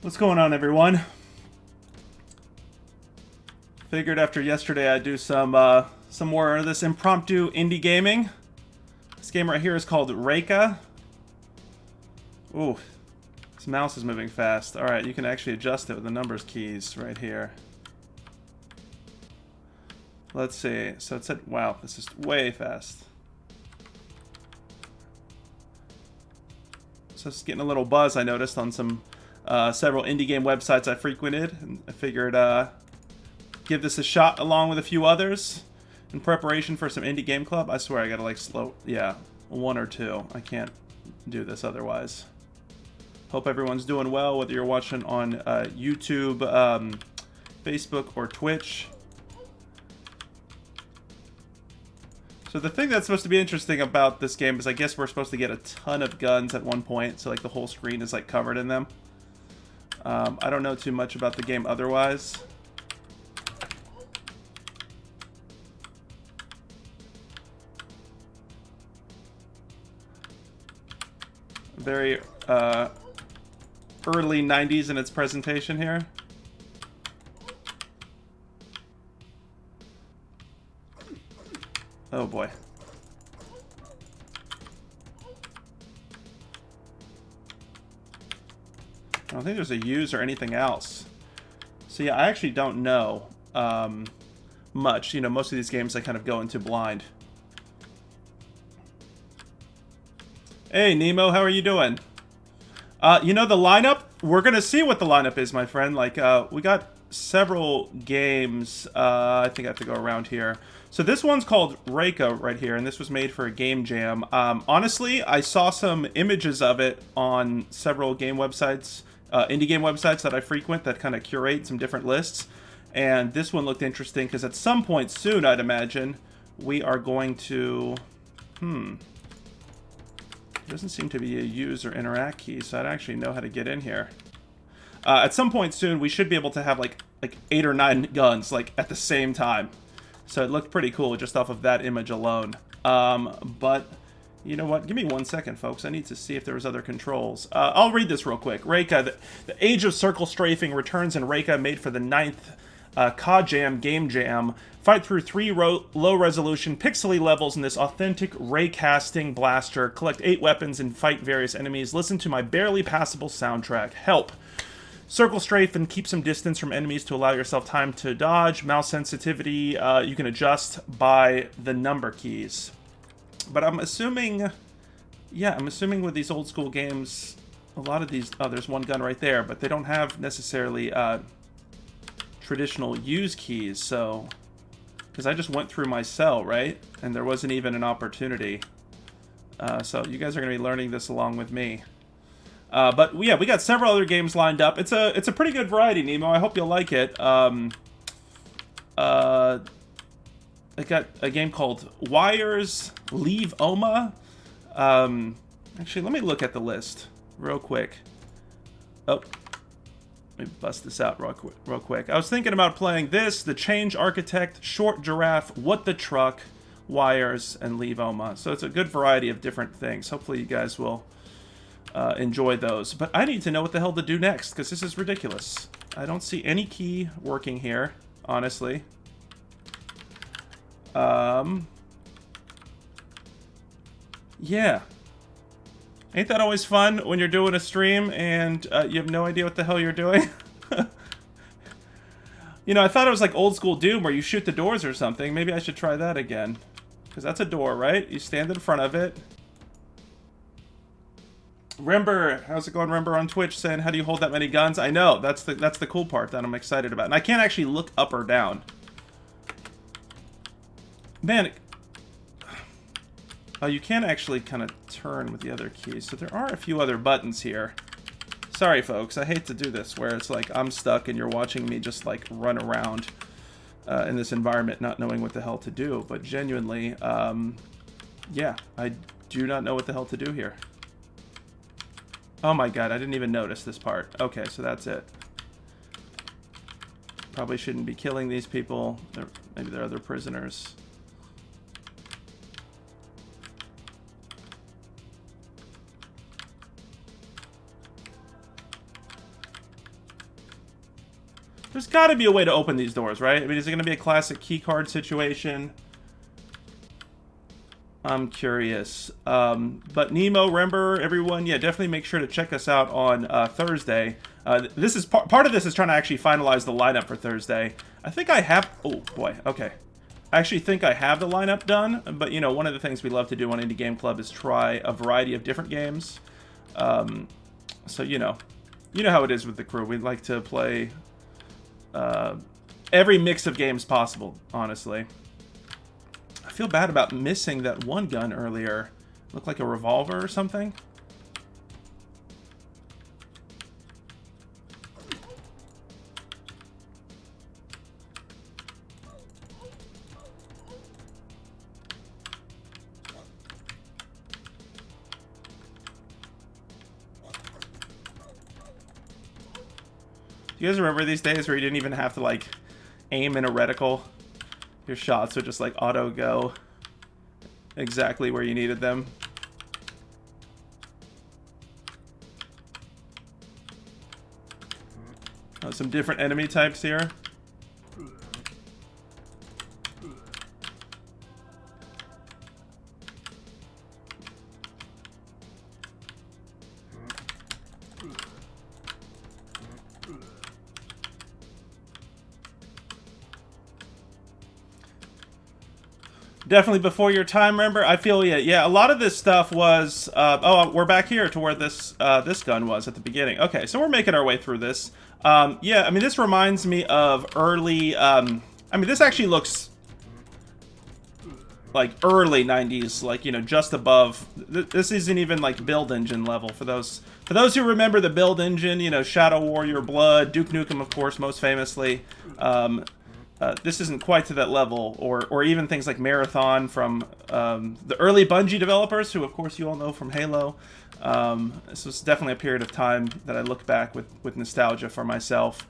What's going on, everyone? Figured after yesterday I'd do some more of this impromptu indie gaming. This game right here is called Reka. Ooh, this mouse is moving fast. Alright, you can actually adjust it with the numbers keys right here. Let's see. So it said, wow, this is way fast. So it's getting a little buzz, I noticed, on some several indie game websites I frequented, and I figured give this a shot along with a few others in preparation for some indie game club. I swear I gotta like one or two. I can't do this otherwise. Hope everyone's doing well, whether you're watching on YouTube, Facebook, or Twitch. So the thing that's supposed to be interesting about this game is I guess we're supposed to get a ton of guns at one point, so like the whole screen is like covered in them. I don't know too much about the game otherwise. Very early 90s in its presentation here. Oh boy. I don't think there's a use or anything else. So yeah, I actually don't know much. You know, most of these games I kind of go into blind. Hey, Nemo, how are you doing? You know, the lineup, we're going to see what the lineup is, my friend. Like, we got several games. I think I have to go around here. So this one's called Reka right here, and this was made for a game jam. Honestly, I saw some images of it on several game websites, indie game websites that I frequent that kind of curate some different lists. And this one looked interesting because at some point soon, I'd imagine, we are going to... Doesn't seem to be a use or interact key, so I don't actually know how to get in here. At some point soon, we should be able to have like 8 or 9 guns like at the same time. So it looked pretty cool just off of that image alone. But you know what? Give me 1 second, folks. I need to see if there was other controls. I'll read this real quick. Reka, the Age of Circle Strafing returns in Reka, made for the 9th Ka-Jam Game Jam. Fight through 3 low-resolution pixely levels in this authentic ray-casting blaster. Collect 8 weapons and fight various enemies. Listen to my barely passable soundtrack. Help. Circle strafe and keep some distance from enemies to allow yourself time to dodge. Mouse sensitivity, you can adjust by the number keys. But I'm assuming... Yeah, I'm assuming with these old-school games, a lot of these... Oh, there's one gun right there, but they don't have necessarily traditional use keys, so... Because I just went through my cell, right? And there wasn't even an opportunity. So you guys are going to be learning this along with me. But yeah, we got several other games lined up. It's a pretty good variety, Nemo. I hope you'll like it. I got a game called Wires, Leave Oma. Actually, let me look at the list real quick. Oh. Let me bust this out real quick. I was thinking about playing this, The Change Architect, Short Giraffe, What the Truck, Wires, and Leave Oma. So it's a good variety of different things. Hopefully you guys will enjoy those. But I need to know what the hell to do next, because this is ridiculous. I don't see any key working here, honestly. Yeah. Ain't that always fun when you're doing a stream and you have no idea what the hell you're doing? You know, I thought it was like old school Doom where you shoot the doors or something. Maybe I should try that again. Because that's a door, right? You stand in front of it. Rember, how's it going, Rember on Twitch saying, how do you hold that many guns? I know, that's the cool part that I'm excited about. And I can't actually look up or down. Man, oh, you can actually kind of turn with the other keys. So there are a few other buttons here. Sorry, folks. I hate to do this where it's like I'm stuck and you're watching me just like run around in this environment not knowing what the hell to do. But genuinely, yeah, I do not know what the hell to do here. Oh my god, I didn't even notice this part. Okay, so that's it. Probably shouldn't be killing these people. Maybe they're other prisoners. There's got to be a way to open these doors, right? I mean, is it going to be a classic keycard situation? I'm curious. But Nemo, remember, everyone, yeah, definitely make sure to check us out on Thursday. This is part of this is trying to actually finalize the lineup for Thursday. I think I have... Oh, boy. Okay. I actually think I have the lineup done. But, you know, one of the things we love to do on Indie Game Club is try a variety of different games. So, you know how it is with the crew. We like to play every mix of games possible, honestly. I feel bad about missing that one gun earlier. Looked like a revolver or something. Do you guys remember these days where you didn't even have to, like, aim in a reticle? Your shots would just, like, auto go exactly where you needed them. Oh, some different enemy types here. Definitely before your time, remember? I feel, yeah, a lot of this stuff was, oh, we're back here to where this this gun was at the beginning. Okay, so we're making our way through this. Yeah, I mean, this reminds me of early, I mean, this actually looks like early 90s, like, you know, just above, this isn't even like build engine level for those who remember the build engine, you know, Shadow Warrior, Blood, Duke Nukem, of course, most famously. This isn't quite to that level, or even things like Marathon from the early Bungie developers, who, of course, you all know from Halo. This was definitely a period of time that I look back with nostalgia for myself.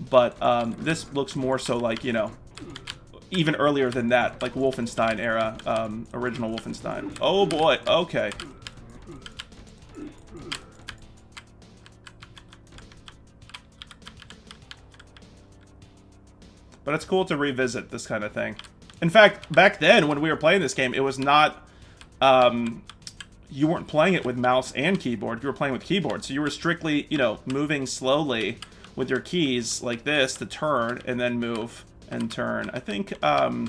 But this looks more so like, you know, even earlier than that, like Wolfenstein era, original Wolfenstein. Oh boy, okay. But it's cool to revisit this kind of thing. In fact, back then, when we were playing this game, it was not... you weren't playing it with mouse and keyboard. You were playing with keyboard. So you were strictly, you know, moving slowly with your keys like this to turn and then move and turn. I think, you know,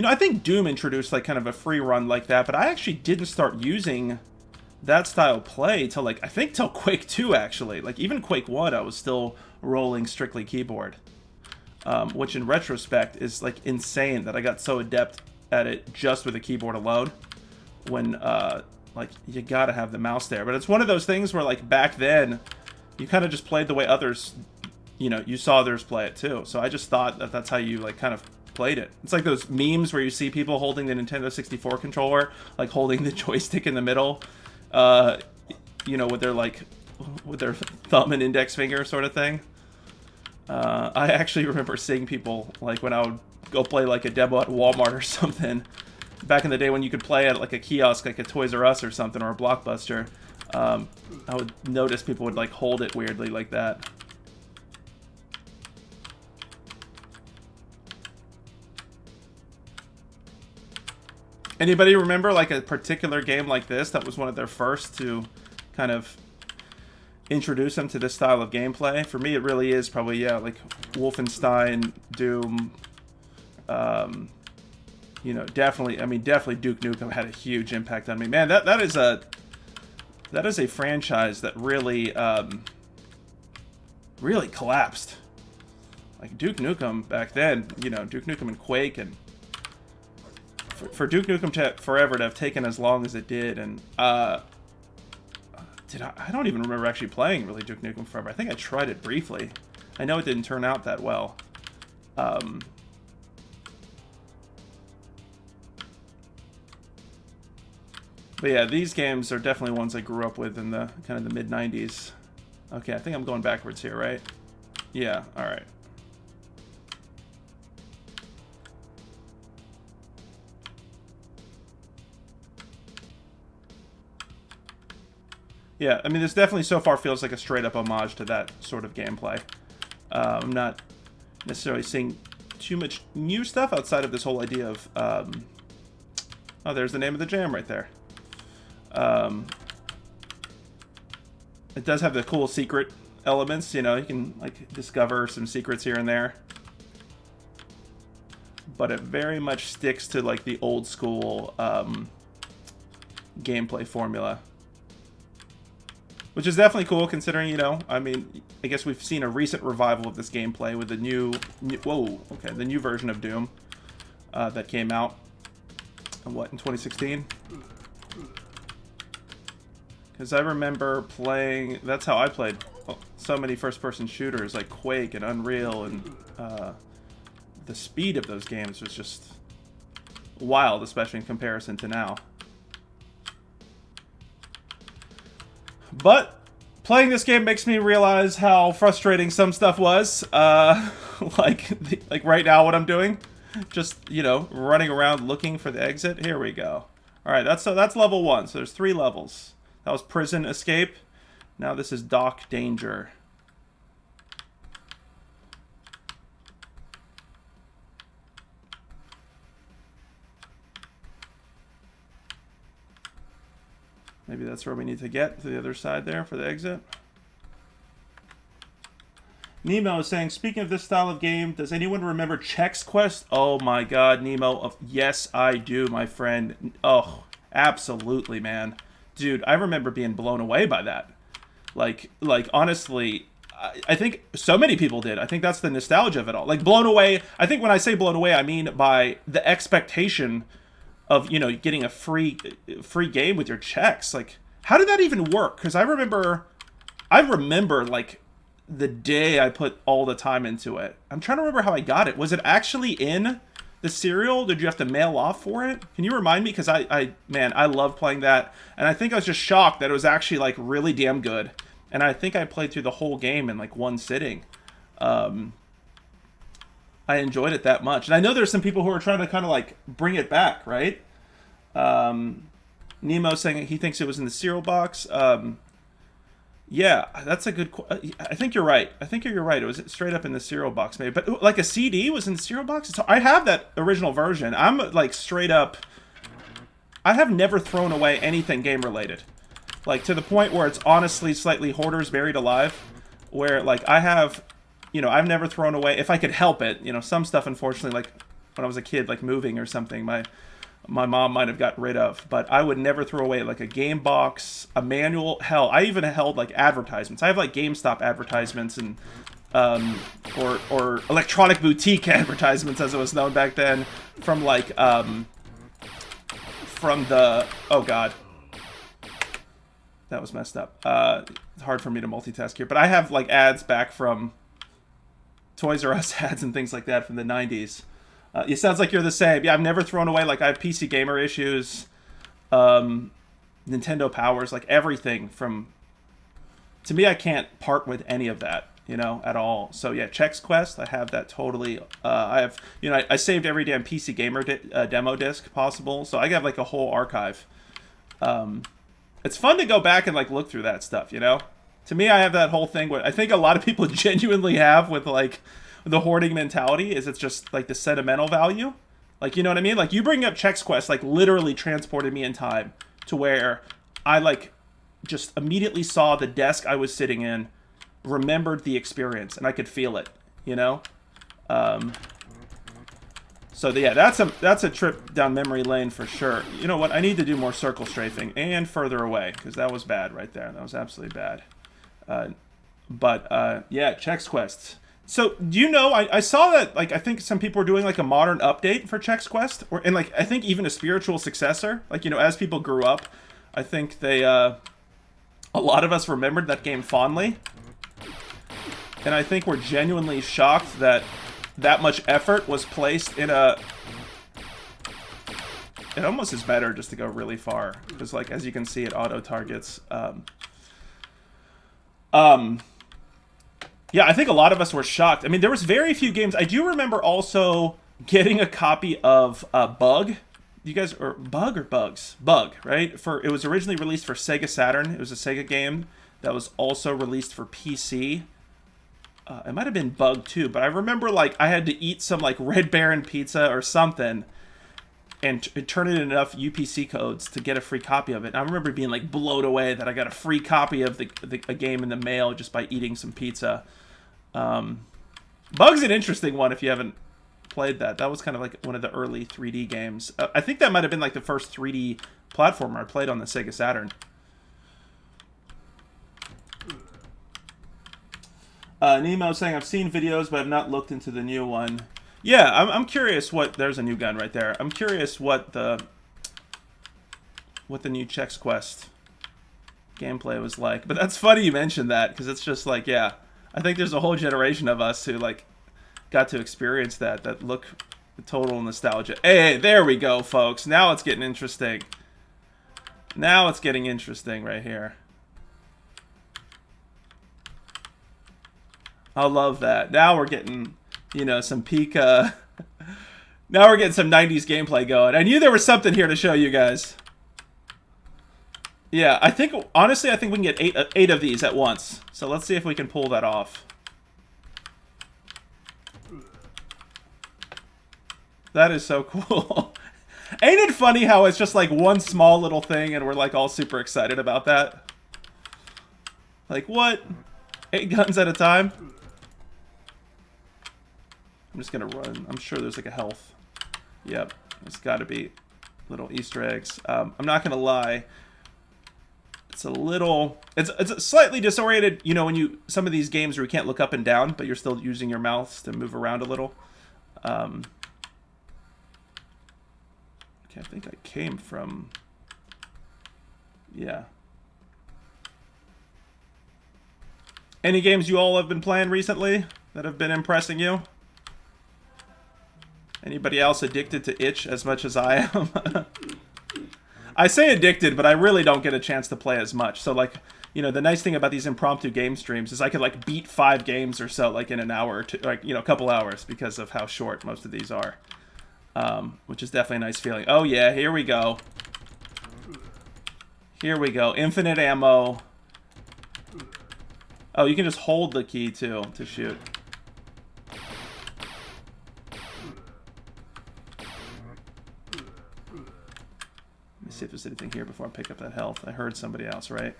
I think Doom introduced, like, kind of a free run like that. But I actually didn't start using that style play till, like, I think till Quake 2, actually. Like, even Quake 1, I was still rolling strictly keyboard. Which in retrospect is like insane that I got so adept at it just with a keyboard alone, when like you gotta have the mouse there. But it's one of those things where, like, back then you kind of just played the way others, you know, you saw others play it too. So I just thought that that's how you, like, kind of played it. It's like those memes where you see people holding the Nintendo 64 controller, like holding the joystick in the middle, you know, with their, like, with their thumb and index finger sort of thing. I actually remember seeing people, like, when I would go play, like, a demo at Walmart or something, back in the day when you could play at, like, a kiosk, like a Toys R Us or something, or a Blockbuster, I would notice people would, like, hold it weirdly like that. Anybody remember, like, a particular game like this that was one of their first to kind of introduce them to this style of gameplay? For me, it really is probably, yeah, like Wolfenstein, Doom, you know, definitely, I mean, definitely Duke Nukem had a huge impact on me. Man, that is a franchise that really, really collapsed. Like, Duke Nukem back then, you know, Duke Nukem and Quake, and for Duke Nukem to forever to have taken as long as it did, and, I don't even remember actually playing really Duke Nukem Forever. I think I tried it briefly. I know it didn't turn out that well. But yeah, these games are definitely ones I grew up with in the kind of the mid-90s. Okay, I think I'm going backwards here, right? Yeah, alright. Yeah, I mean, this definitely so far feels like a straight-up homage to that sort of gameplay. I'm not necessarily seeing too much new stuff outside of this whole idea of... oh, there's the name of the jam right there. It does have the cool secret elements, you know, you can like discover some secrets here and there. But it very much sticks to like the old school gameplay formula. Which is definitely cool considering, you know, I mean, I guess we've seen a recent revival of this gameplay with the the new version of Doom that came out, in 2016? Because I remember playing, that's how I played so many first-person shooters like Quake and Unreal, and the speed of those games was just wild, especially in comparison to now. But playing this game makes me realize how frustrating some stuff was. Like right now, what I'm doing, just, you know, running around looking for the exit. Here we go. All right, that's level 1. So there's 3 levels. That was prison escape. Now this is dock danger. Maybe that's where we need to get to the other side there for the exit. Nemo is saying, speaking of this style of game, does anyone remember Chex Quest? Oh my god, Nemo. Yes, I do, my friend. Oh, absolutely, man. Dude, I remember being blown away by that. Like honestly, I think so many people did. I think that's the nostalgia of it all. Like, blown away. I think when I say blown away, I mean by the expectation of, you know, getting a free game with your checks. Like, how did that even work? Because I remember like the day I put all the time into it. I'm trying to remember how I got it. Was it actually in the cereal? Did you have to mail off for it? Can you remind me? Because man, I love playing that, and I think I was just shocked that it was actually like really damn good. And I think I played through the whole game in like one sitting. I enjoyed it that much. And I know there's some people who are trying to kind of like bring it back, right? Nemo saying he thinks it was in the cereal box. Yeah, that's a good... I think you're right. I think you're right. It was straight up in the cereal box, maybe. But like a CD was in the cereal box? So I have that original version. I'm like straight up... I have never thrown away anything game-related. Like, to the point where it's honestly slightly Hoarders Buried Alive. Where, like, I have... You know, I've never thrown away... If I could help it, you know, some stuff, unfortunately, like, when I was a kid, like, moving or something, my mom might have gotten rid of. But I would never throw away, like, a game box, a manual. Hell, I even held, like, advertisements. I have, like, GameStop advertisements and... or Electronic Boutique advertisements, as it was known back then. From, like, from the... Oh, God. That was messed up. It's hard for me to multitask here. But I have, like, ads back from Toys R Us ads and things like that from the 90s. It sounds like you're the same. Yeah, I've never thrown away, like, I have PC Gamer issues, Nintendo Powers, like, everything from... To me, I can't part with any of that, you know, at all. So, yeah, Chex Quest, I have that totally... I have, you know, I saved every damn PC Gamer demo disc possible, so I have, like, a whole archive. It's fun to go back and, like, look through that stuff, you know? To me, I have that whole thing where I think a lot of people genuinely have with, like, the hoarding mentality, is it's just, like, the sentimental value. Like, you know what I mean? Like, you bring up Chex Quest, like, literally transported me in time to where I, like, just immediately saw the desk I was sitting in, remembered the experience, and I could feel it, you know? So, yeah, that's a trip down memory lane for sure. You know what? I need to do more circle strafing and further away, because that was bad right there. That was absolutely bad. Yeah, Chex Quest. So, do you know, I saw that, like, I think some people were doing, like, a modern update for Chex Quest, and, like, I think even a spiritual successor. Like, you know, as people grew up, I think they, a lot of us remembered that game fondly. And I think we're genuinely shocked that that much effort was placed in a... It almost is better just to go really far, because, like, as you can see, it auto-targets. Yeah, I think a lot of us were shocked. I mean, there was very few games. I do remember also getting a copy of Bug. You guys, or Bug or Bugs? Bug, right? It was originally released for Sega Saturn. It was a Sega game that was also released for PC. It might have been Bug too, but I remember like I had to eat some like Red Baron pizza or something and turn in enough UPC codes to get a free copy of it. And I remember being like blown away that I got a free copy of a game in the mail just by eating some pizza. Bug's an interesting one if you haven't played that. That was kind of like one of the early 3D games. I think that might have been like the first 3D platformer I played on the Sega Saturn. Nemo saying, I've seen videos, but I've not looked into the new one. Yeah, I'm curious what... There's a new gun right there. I'm curious what the new Chex Quest gameplay was like. But that's funny you mentioned that, because it's just like, yeah. I think there's a whole generation of us who, like, got to experience that look total nostalgia. Hey, there we go, folks. Now it's getting interesting. Now it's getting interesting right here. I love that. Now we're getting, you know, some peak, now we're getting some 90s gameplay going. I knew there was something here to show you guys. Yeah, I think, honestly, I think we can get eight of these at once. So let's see if we can pull that off. That is so cool. Ain't it funny how it's just like one small little thing and we're like all super excited about that? Like, what? 8 guns at a time? I'm just gonna run. I'm sure there's like a health. Yep, there's gotta be little Easter eggs. I'm not gonna lie. It's a little... It's slightly disoriented, you know, when you... Some of these games where you can't look up and down, but you're still using your mouth to move around a little. Okay, I think I came from... Yeah. Any games you all have been playing recently that have been impressing you? Anybody else addicted to itch as much as I am? I say addicted, but I really don't get a chance to play as much. So, like, you know, the nice thing about these impromptu game streams is I could, like, beat 5 games or so, like, in an hour or two, like, you know, a couple hours because of how short most of these are. Which is definitely a nice feeling. Oh, yeah, here we go. Here we go. Infinite ammo. Oh, you can just hold the key, too, to shoot. Let me see if there's anything here before I pick up that health. I heard somebody else, right?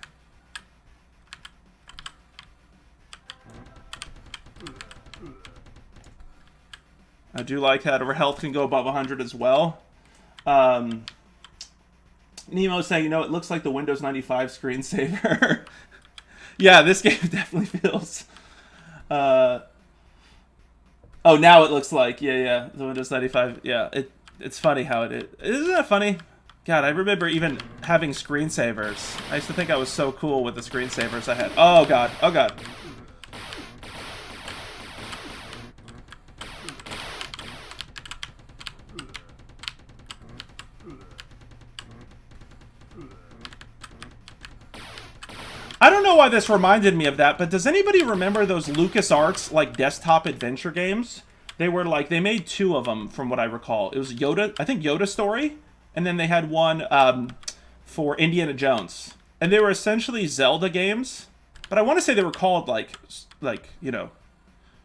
I do like how our health can go above 100 as well. Nemo's saying, you know, it looks like the Windows 95 screensaver. Yeah, this game definitely feels... Oh, now it looks like, yeah, the Windows 95, yeah. It's funny how it is. Isn't that funny? God, I remember even having screensavers. I used to think I was so cool with the screensavers I had. Oh, God. Oh, God. I don't know why this reminded me of that, but does anybody remember those LucasArts, like, desktop adventure games? They were, like, they made 2 of them, from what I recall. It was Yoda, I think Yoda Story, and then they had one for Indiana Jones. And they were essentially Zelda games, but I want to say they were called, like, you know,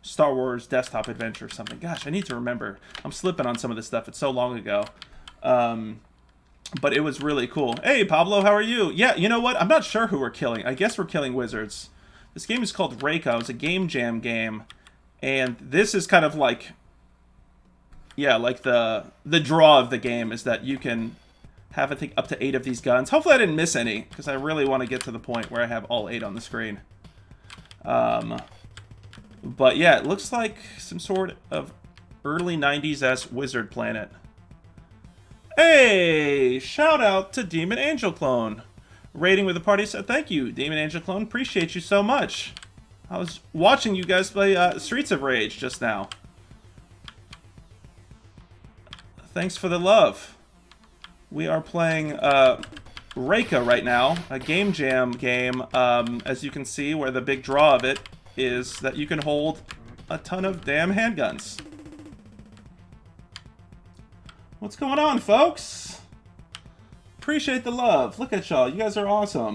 Star Wars Desktop Adventure or something. Gosh, I need to remember. I'm slipping on some of this stuff. It's so long ago. But it was really cool. Hey, Pablo, how are you? Yeah, you know what? I'm not sure who we're killing. I guess we're killing wizards. This game is called Reiko. It's a game jam game. And this is kind of like... Yeah, like the draw of the game is that you can have, I think, up to 8 of these guns. Hopefully I didn't miss any, because I really want to get to the point where I have all 8 on the screen. But yeah, it looks like some sort of early 90s-esque wizard planet. Hey, shout out to Demon Angel Clone. Raiding with the party said, thank you, Demon Angel Clone. Appreciate you so much. I was watching you guys play Streets of Rage just now. Thanks for the love. We are playing Reika right now, a game jam game, as you can see, where the big draw of it is that you can hold a ton of damn handguns. What's going on, folks? Appreciate the love. Look at y'all. You guys are awesome.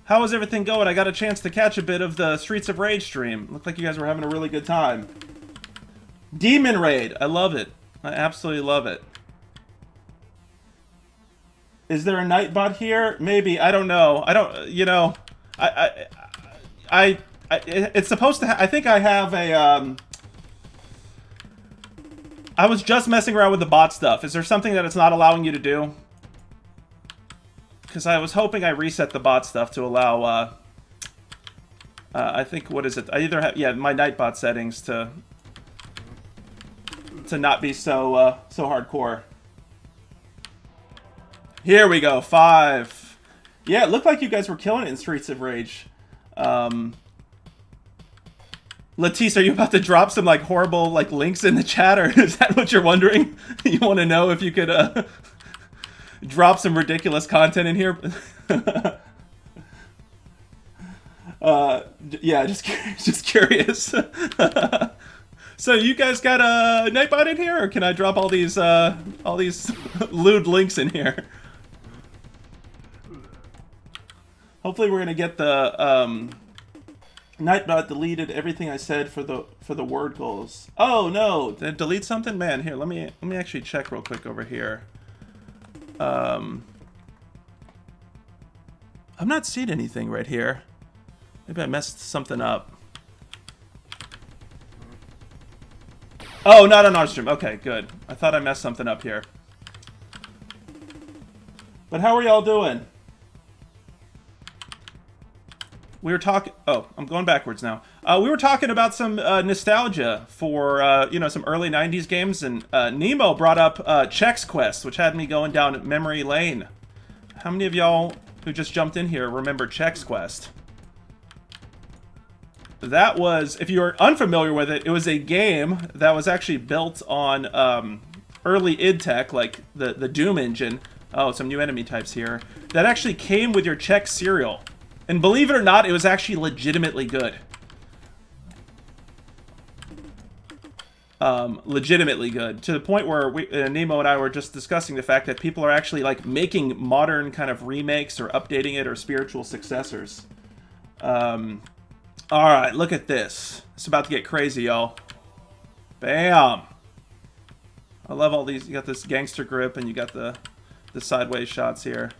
How is everything going? I got a chance to catch a bit of the Streets of Rage stream. Looked like you guys were having a really good time. Demon Raid. I love it. I absolutely love it. Is there a Nightbot here? Maybe. I don't know. I don't, you know, it's supposed to I think I have a, I was just messing around with the bot stuff. Is there something that it's not allowing you to do? Because I was hoping I reset the bot stuff to allow, I think, what is it? I either have, yeah, my Nightbot settings to not be so, so hardcore. Here we go, 5. Yeah, it looked like you guys were killing it in Streets of Rage. Latisse, are you about to drop some, like, horrible, like, links in the chat, or is that what you're wondering? You want to know if you could, drop some ridiculous content in here? Yeah, just curious. So you guys got a Nightbot in here, or can I drop all these lewd links in here? Hopefully we're gonna get the Nightbot deleted everything I said for the word goals. Oh no, did it delete something? Man, here, let me actually check real quick over here. I'm not seeing anything right here. Maybe I messed something up. Oh, not on our stream. Okay, good. I thought I messed something up here. But how are y'all doing? We were talking... Oh, I'm going backwards now. We were talking about some nostalgia for, you know, some early 90s games, and Nemo brought up Chex Quest, which had me going down memory lane. How many of y'all who just jumped in here remember Chex Quest? That was, if you are unfamiliar with it, it was a game that was actually built on early id Tech, like the Doom engine. Oh, some new enemy types here. That actually came with your Chex cereal. And believe it or not, it was actually legitimately good. Legitimately good. To the point where Nemo and I were just discussing the fact that people are actually like making modern kind of remakes or updating it or spiritual successors. Alright, look at this. It's about to get crazy, y'all. Bam! I love all these. You got this gangster grip and you got the sideways shots here.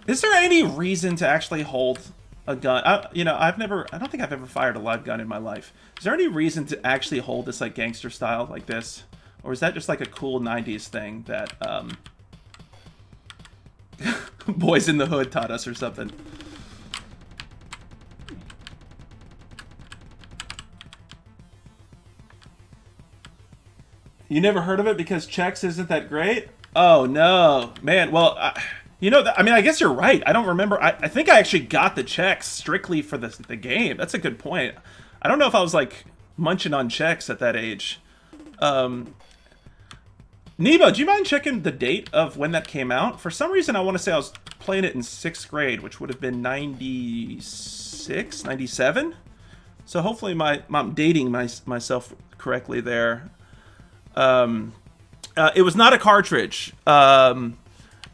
Is there any reason to actually hold a gun? You know, I don't think I've ever fired a live gun in my life. Is there any reason to actually hold this like gangster style like this? Or is that just like a cool 90s thing that Boys in the Hood taught us or something? You never heard of it because Chex isn't that great? Oh no, man. Well, you know, I mean, I guess you're right. I don't remember. I think I actually got the Chex strictly for the game. That's a good point. I don't know if I was like munching on Chex at that age. Nebo, do you mind checking the date of when that came out? For some reason, I want to say I was playing it in 6th grade, which would have been 96, 97. So hopefully I'm dating myself correctly there. It was not a cartridge.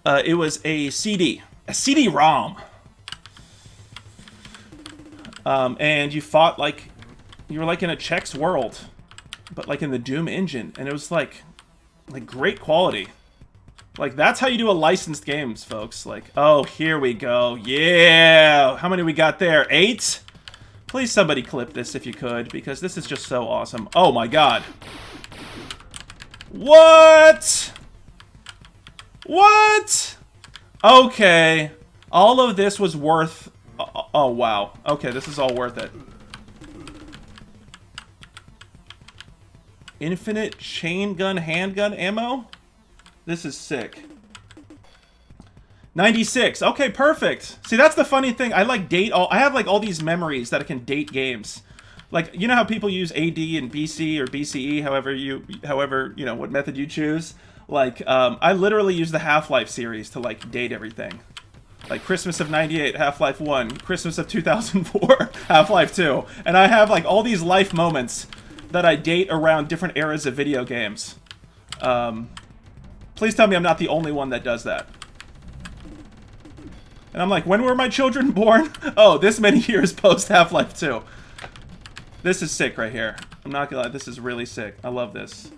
It was a CD-ROM. And you fought like, you were like in a Chex world, but like in the Doom engine, and it was like great quality. Like, that's how you do a licensed games, folks. Like, oh, here we go. Yeah! How many we got there? 8? Please somebody clip this if you could, because this is just so awesome. Oh my god. What? What? Okay. All of this was worth... Oh, wow. Okay, this is all worth it. Infinite chain gun, handgun ammo? This is sick. 96. Okay, perfect. See, that's the funny thing. I like date all... I have like all these memories that I can date games. Like, you know how people use AD and BC or BCE, however, you know, what method you choose? Like, I literally use the Half-Life series to, like, date everything. Like, Christmas of 98, Half-Life 1. Christmas of 2004, Half-Life 2. And I have, like, all these life moments that I date around different eras of video games. Please tell me I'm not the only one that does that. And I'm like, when were my children born? Oh, this many years post Half-Life 2. This is sick right here. I'm not gonna lie, this is really sick. I love this.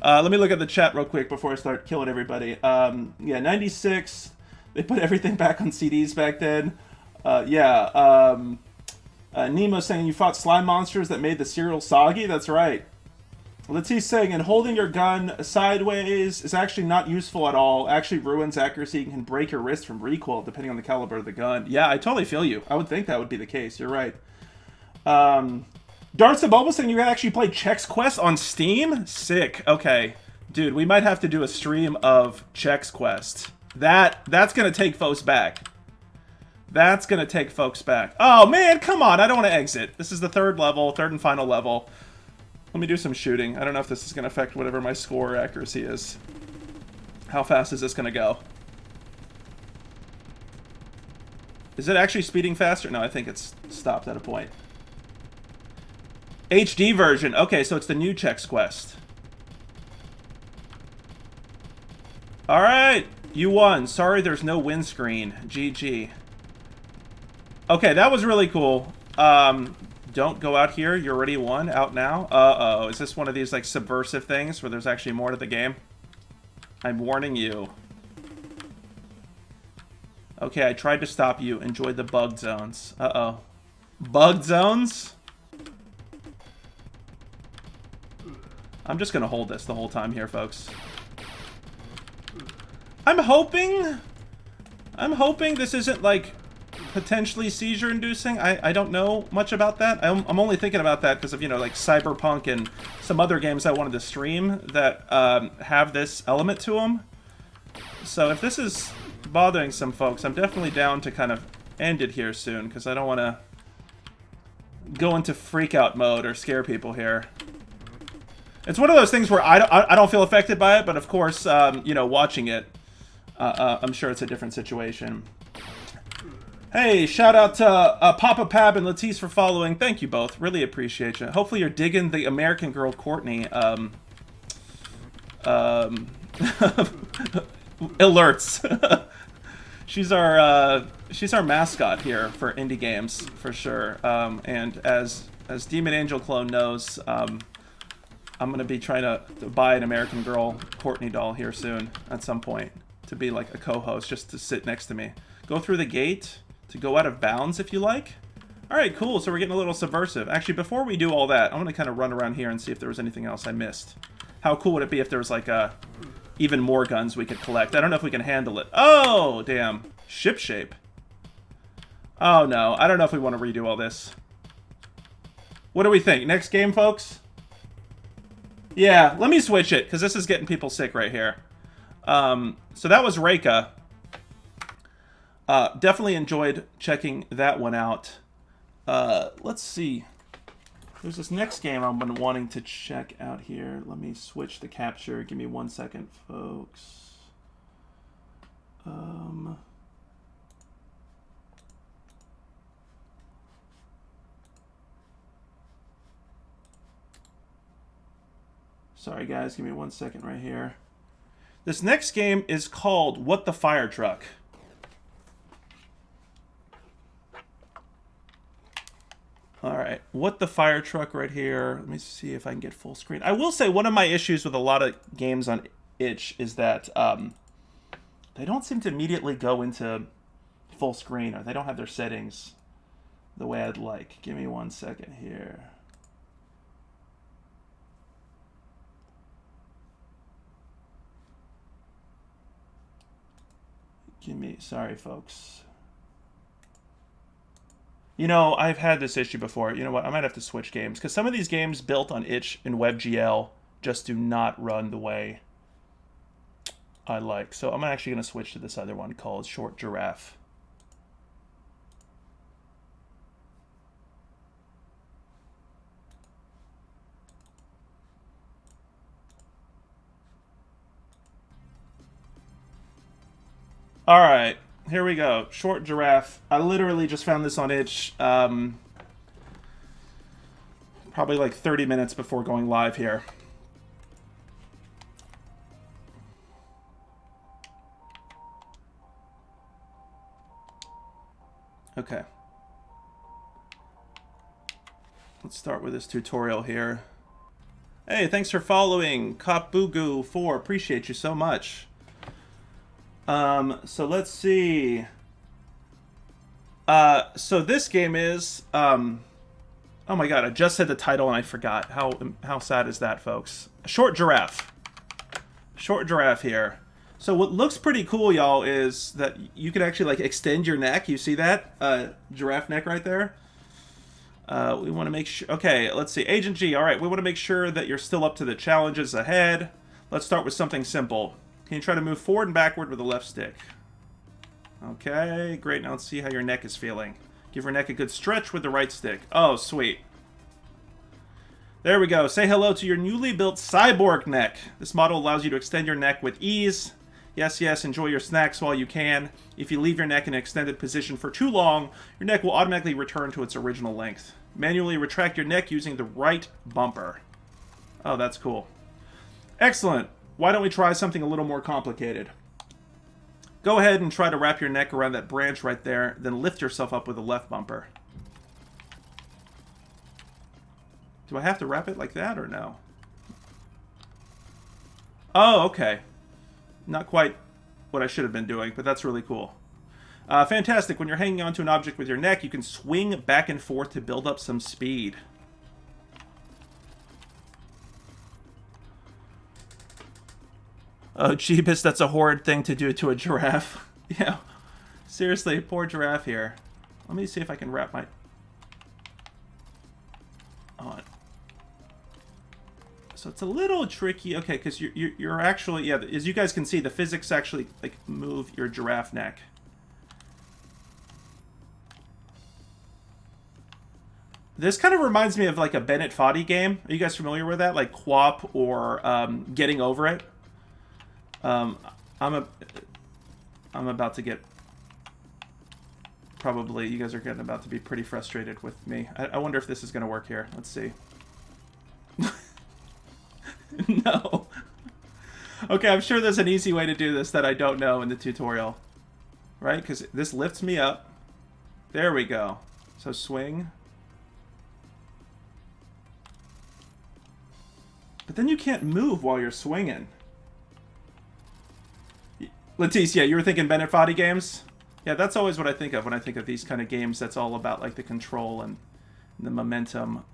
Let me look at the chat real quick before I start killing everybody. Yeah, 96. They put everything back on CDs back then. Nemo saying you fought slime monsters that made the cereal soggy. That's right. Let's saying, and holding your gun sideways is actually not useful at all. Actually ruins accuracy and can break your wrist from recoil depending on the caliber of the gun. Yeah, I totally feel you. I would think that would be the case. You're right. Darts of Bubble saying you can actually play Chex Quest on Steam? Sick. Okay. Dude, we might have to do a stream of Chex Quest. That's going to take folks back. That's going to take folks back. Oh, man, come on. I don't want to exit. This is the third and final level. Let me do some shooting. I don't know if this is going to affect whatever my score accuracy is. How fast is this going to go? Is it actually speeding faster? No, I think it's stopped at a point. HD version. Okay, so it's the new Chex Quest. Alright, you won. Sorry there's no windscreen. GG. Okay, that was really cool. Don't go out here. You already won. Out now. Uh-oh. Is this one of these, like, subversive things where there's actually more to the game? I'm warning you. Okay, I tried to stop you. Enjoy the bug zones. Uh-oh. Bug zones? I'm just gonna hold this the whole time here, folks. I'm hoping this isn't, like, potentially seizure-inducing. I don't know much about that. I'm only thinking about that because of, you know, like, Cyberpunk and some other games I wanted to stream that have this element to them. So if this is bothering some folks, I'm definitely down to kind of end it here soon because I don't want to go into freak-out mode or scare people here. It's one of those things where I don't feel affected by it, but of course, you know, watching it, I'm sure it's a different situation. Hey, shout out to Papa Pab and Latisse for following. Thank you both. Really appreciate you. Hopefully you're digging the American girl Courtney alerts. She's our mascot here for indie games for sure. And as Demon Angel Clone knows, I'm gonna be trying to buy an American girl Courtney doll here soon at some point to be like a co-host, just to sit next to me. Go through the gate to go out of bounds if you like. All right, cool. So we're getting a little subversive. Actually, before we do all that, I'm gonna kind of run around here and see if there was anything else I missed. How cool would it be if there was like even more guns we could collect? I don't know if we can handle it. Oh, damn. Ship shape. Oh no, I don't know if we want to redo all this. What do we think? Next game, folks? Yeah, let me switch it, because this is getting people sick right here. So that was Reika. Definitely enjoyed checking that one out. Let's see. There's this next game I've been wanting to check out here. Let me switch the capture. Give me 1 second, folks. Sorry, guys. Give me 1 second right here. This next game is called What the Fire Truck. Alright, What the Fire Truck right here. Let me see if I can get full screen. I will say one of my issues with a lot of games on itch is that they don't seem to immediately go into full screen, or they don't have their settings the way I'd like. Give me 1 second here. Sorry, folks. You know, I've had this issue before. You know what? I might have to switch games, because some of these games built on itch and WebGL just do not run the way I like. So I'm actually going to switch to this other one called Short Giraffe. All right, here we go. Short Giraffe. I literally just found this on itch probably like 30 minutes before going live here. Okay. Let's start with this tutorial here. Hey, thanks for following Kopbugu4. Appreciate you so much. So let's see. So this game is oh my god, I just said the title and I forgot. How sad is that, folks? Short Giraffe. Short Giraffe here. So what looks pretty cool, y'all, is that you can actually like extend your neck. You see that? Giraffe neck right there. We want to make sure... Okay, let's see. Agent G, alright, we want to make sure that you're still up to the challenges ahead. Let's start with something simple. Can you try to move forward and backward with the left stick? Okay, great. Now let's see how your neck is feeling. Give your neck a good stretch with the right stick. Oh, sweet. There we go. Say hello to your newly built cyborg neck. This model allows you to extend your neck with ease. Yes, yes, enjoy your snacks while you can. If you leave your neck in an extended position for too long, your neck will automatically return to its original length. Manually retract your neck using the right bumper. Oh, that's cool. Excellent. Why don't we try something a little more complicated? Go ahead and try to wrap your neck around that branch right there, then lift yourself up with the left bumper. Do I have to wrap it like that or no? Oh, okay. Not quite what I should have been doing, but that's really cool. Fantastic. When you're hanging onto an object with your neck, you can swing back and forth to build up some speed. Oh, Jeebus, that's a horrid thing to do to a giraffe. Yeah. Seriously, poor giraffe here. Let me see if I can wrap my... on. So it's a little tricky. Okay, because you're actually... Yeah, as you guys can see, the physics actually, like, move your giraffe neck. This kind of reminds me of, like, a Bennett Foddy game. Are you guys familiar with that? Like, QWOP or Getting Over It? I'm about to get... Probably, you guys are getting about to be pretty frustrated with me. I wonder if this is going to work here. Let's see. No. Okay, I'm sure there's an easy way to do this that I don't know in the tutorial. Right? Because this lifts me up. There we go. So swing. But then you can't move while you're swinging. Leticia, you were thinking Bennett Foddy games? Yeah, that's always what I think of when I think of these kind of games. That's all about like the control and the momentum.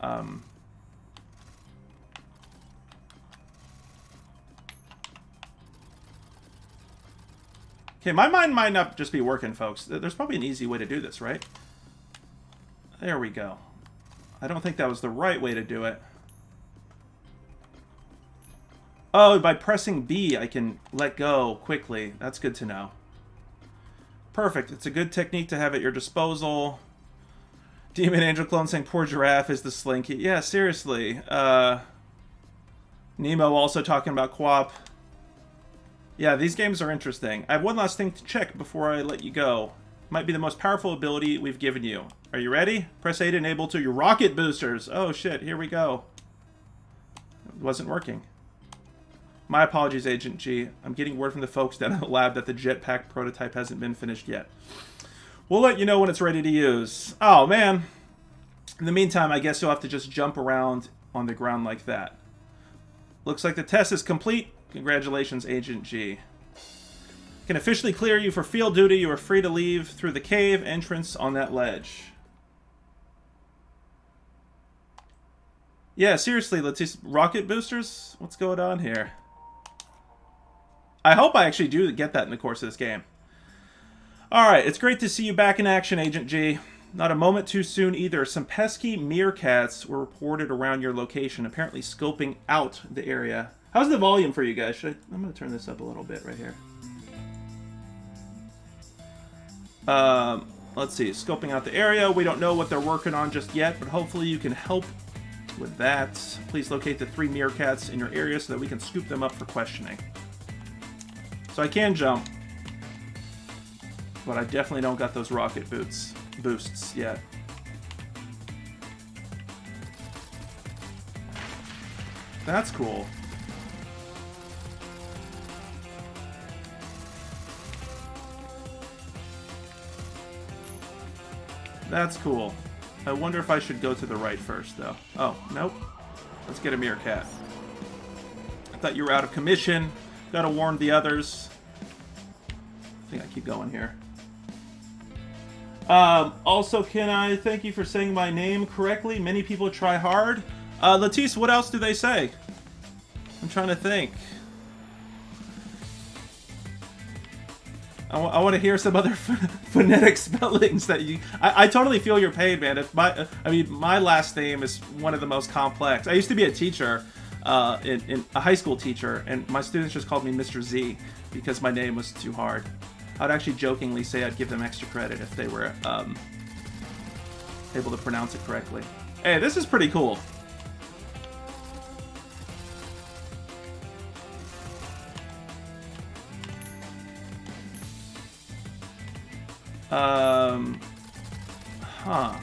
Okay, my mind might not just be working, folks. There's probably an easy way to do this, right? There we go. I don't think that was the right way to do it. Oh, by pressing B, I can let go quickly. That's good to know. Perfect. It's a good technique to have at your disposal. Demon Angel Clone saying, poor giraffe is the slinky. Yeah, seriously. Nemo also talking about QWOP. Yeah, these games are interesting. I have one last thing to check before I let you go. Might be the most powerful ability we've given you. Are you ready? Press A to enable to your rocket boosters. Oh shit, here we go. It wasn't working. My apologies, Agent G. I'm getting word from the folks down in the lab that the jetpack prototype hasn't been finished yet. We'll let you know when it's ready to use. Oh, man. In the meantime, I guess you'll have to just jump around on the ground like that. Looks like the test is complete. Congratulations, Agent G. Can officially clear you for field duty. You are free to leave through the cave entrance on that ledge. Yeah, seriously, let's see. Rocket boosters? What's going on here? I hope I actually do get that in the course of this game. Alright, it's great to see you back in action, Agent G. Not a moment too soon either. Some pesky meerkats were reported around your location, apparently scoping out the area. How's the volume for you guys? I'm going to turn this up a little bit right here. Let's see. Scoping out the area. We don't know what they're working on just yet, but hopefully you can help with that. Please locate the 3 meerkats in your area so that we can scoop them up for questioning. So I can jump, but I definitely don't got those rocket boosts yet. That's cool. That's cool. I wonder if I should go to the right first, though. Oh, nope. Let's get a meerkat. I thought you were out of commission. Gotta warn the others. I think I keep going here. Also, can I thank you for saying my name correctly? Many people try hard. Latisse, what else do they say? I'm trying to think. I want to hear some other phonetic spellings that you... I totally feel your pain, man. If my last name is one of the most complex. I used to be a teacher, in a high school teacher, and my students just called me Mr. Z because my name was too hard. I'd actually jokingly say I'd give them extra credit if they were able to pronounce it correctly. Hey, this is pretty cool. Huh.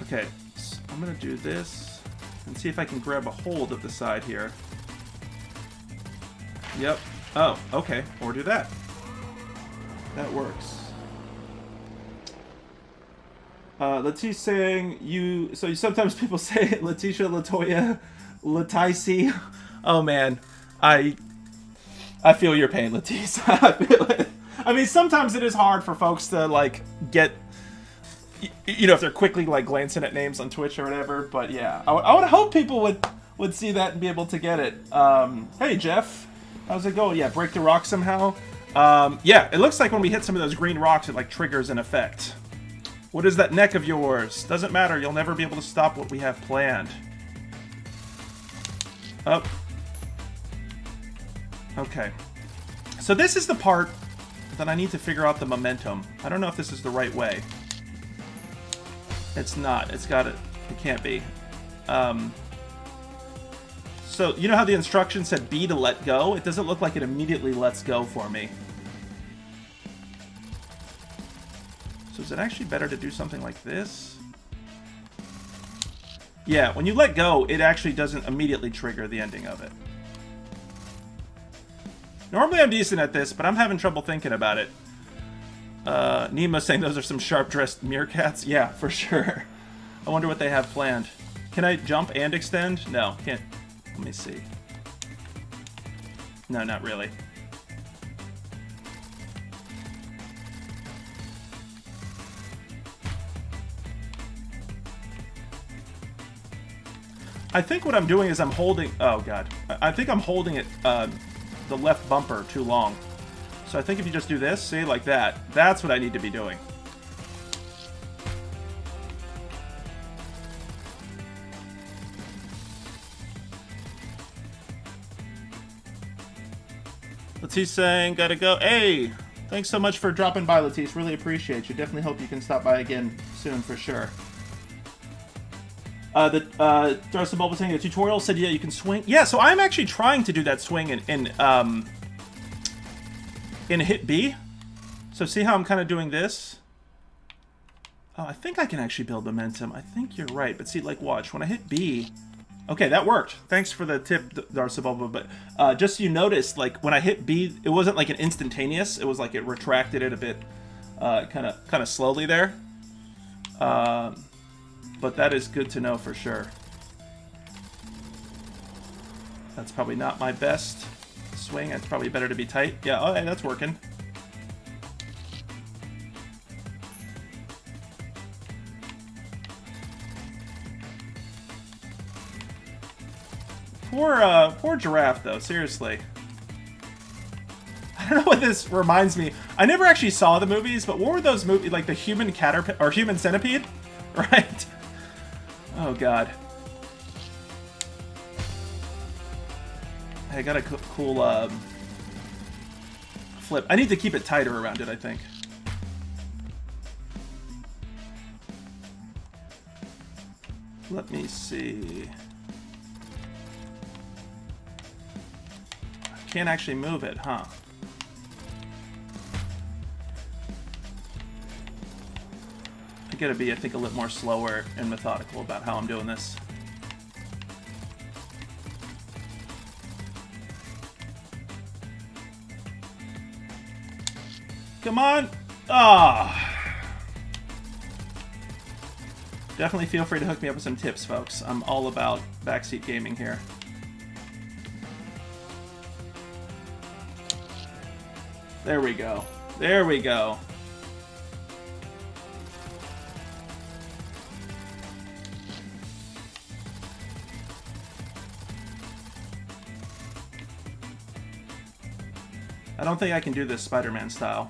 Okay, so I'm gonna do this and see if I can grab a hold of the side here. Yep. Oh, okay. Or do that. That works. Letitia's saying you... So sometimes people say Letitia, Latoya, Letici. Oh, man. I feel your pain, Letice. I feel it. I mean, sometimes it is hard for folks to, like, get... You know, if they're quickly, like, glancing at names on Twitch or whatever. But, yeah. I would hope people would see that and be able to get it. Hey, Jeff. How's it going? Yeah, break the rock somehow. Yeah, it looks like when we hit some of those green rocks, it, like, triggers an effect. What is that neck of yours? Doesn't matter. You'll never be able to stop what we have planned. Oh. Okay. So this is the part that I need to figure out the momentum. I don't know if this is the right way. It's not. It's got it. It can't be. So, you know how the instruction said B to let go? It doesn't look like it immediately lets go for me. So is it actually better to do something like this? Yeah, when you let go, it actually doesn't immediately trigger the ending of it. Normally I'm decent at this, but I'm having trouble thinking about it. Neema's saying those are some sharp-dressed meerkats. Yeah, for sure. I wonder what they have planned. Can I jump and extend? No, can't. Let me see. No, not really. I think what I'm doing is I'm holding... Oh, God. I think I'm holding it, the left bumper too long. So I think if you just do this, see, like that, that's what I need to be doing. Latice saying, gotta go. Hey, thanks so much for dropping by, Latice. Really appreciate you. Definitely hope you can stop by again soon for sure. Darcy Bulb was saying the tutorial said, yeah, you can swing. Yeah, so I'm actually trying to do that swing in hit B. So see how I'm kind of doing this? Oh, I think I can actually build momentum. I think you're right. But see, like, watch. When I hit B... Okay, that worked. Thanks for the tip, Darcy Bulb. But just so you noticed, like, when I hit B, it wasn't like an instantaneous. It was like it retracted it a bit kind of slowly there. But that is good to know for sure. That's probably not my best swing. It's probably better to be tight. Yeah, okay, that's working. Poor Giraffe, though, seriously. I don't know what this reminds me. I never actually saw the movies, but what were those movies, like the human caterpillar, or human centipede? Right? Oh, God. I got a cool, flip. I need to keep it tighter around it, I think. Let me see. I can't actually move it, huh? I gotta be, I think, a little more slower and methodical about how I'm doing this. Come on. Ah. Definitely feel free to hook me up with some tips, folks. I'm all about backseat gaming here. There we go. There we go. I don't think I can do this Spider-Man style.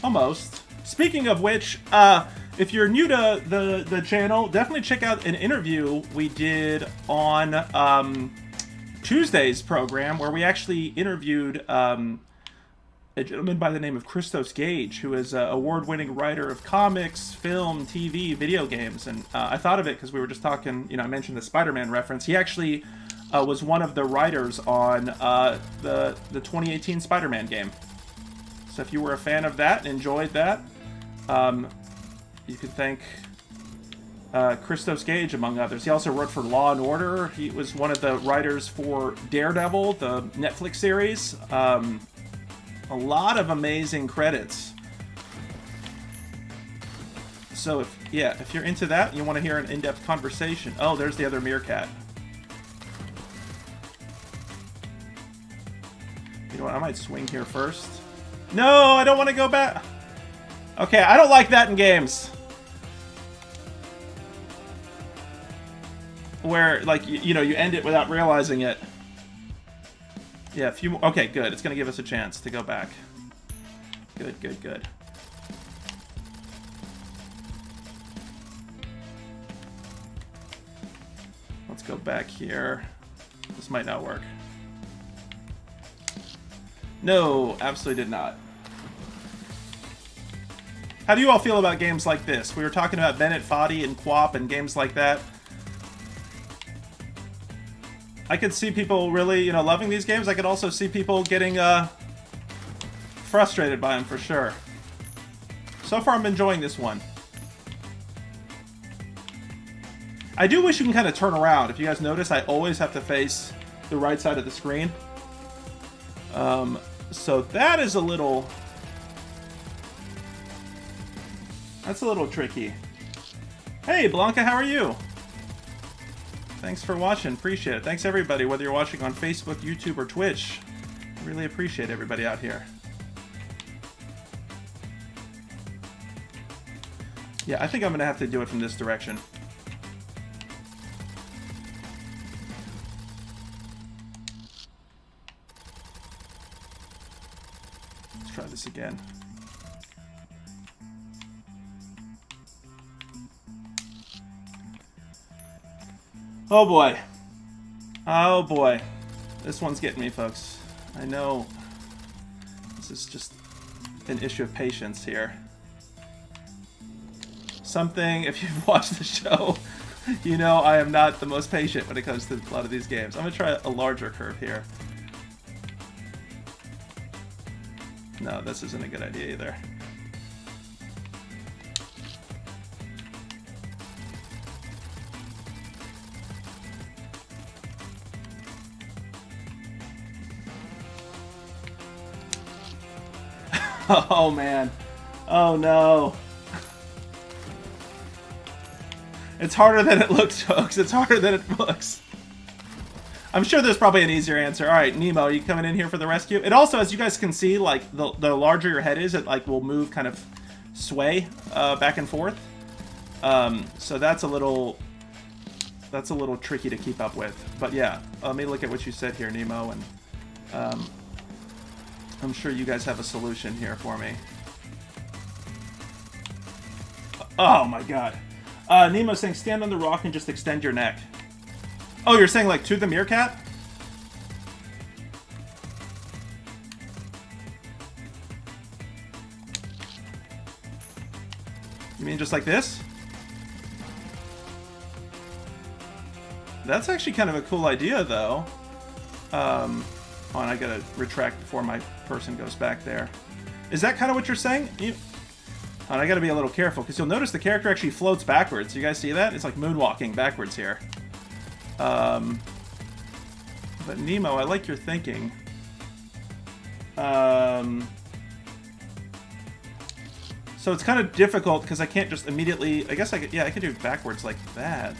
Almost. Speaking of which, if you're new to the channel, definitely check out an interview we did on Tuesday's program, where we actually interviewed a gentleman by the name of Christos Gage, who is an award-winning writer of comics, film, TV, video games. And I thought of it because we were just talking, you know, I mentioned the Spider-Man reference. He actually was one of the writers on the 2018 Spider-Man game. So if you were a fan of that and enjoyed that, you could thank Christos Gage, among others. He also wrote for Law & Order. He was one of the writers for Daredevil, the Netflix series. A lot of amazing credits. So if you're into that, you want to hear an in-depth conversation. Oh, there's the other meerkat. You know what? I might swing here first. No, I don't want to go back. Okay, I don't like that in games. Where, like, you know, you end it without realizing it. Yeah, a few more. Okay, good. It's going to give us a chance to go back. Good, good, good. Let's go back here. This might not work. No, absolutely did not. How do you all feel about games like this? We were talking about Bennett Foddy and Quap and games like that. I could see people really, you know, loving these games. I could also see people getting frustrated by them for sure. So far, I'm enjoying this one. I do wish you can kind of turn around. If you guys notice, I always have to face the right side of the screen. So that is a little... That's a little tricky. Hey, Blanca, how are you? Thanks for watching. Appreciate it. Thanks, everybody, whether you're watching on Facebook, YouTube, or Twitch. Really appreciate everybody out here. Yeah, I think I'm going to have to do it from this direction. Let's try this again. Oh boy. Oh boy. This one's getting me, folks. I know this is just an issue of patience here. Something, if you've watched the show, you know I am not the most patient when it comes to a lot of these games. I'm going to try a larger curve here. No, this isn't a good idea either. Oh man. Oh no. It's harder than it looks, folks. It's harder than it looks. I'm sure there's probably an easier answer. Alright, Nemo, are you coming in here for the rescue? It also, as you guys can see, like, the larger your head is, it like will move, kind of sway back and forth. So that's a little tricky to keep up with. But yeah, let me look at what you said here, Nemo, and I'm sure you guys have a solution here for me. Oh my god. Nemo's saying stand on the rock and just extend your neck. Oh, you're saying like to the meerkat? You mean just like this? That's actually kind of a cool idea, though. Oh, and I gotta retract before my person goes back there. Is that kind of what you're saying? And I gotta be a little careful, because you'll notice the character actually floats backwards. You guys see that? It's like moonwalking backwards here. But Nemo, I like your thinking. So it's kind of difficult because I can't just immediately... I guess I could... Yeah, I could do it backwards like that.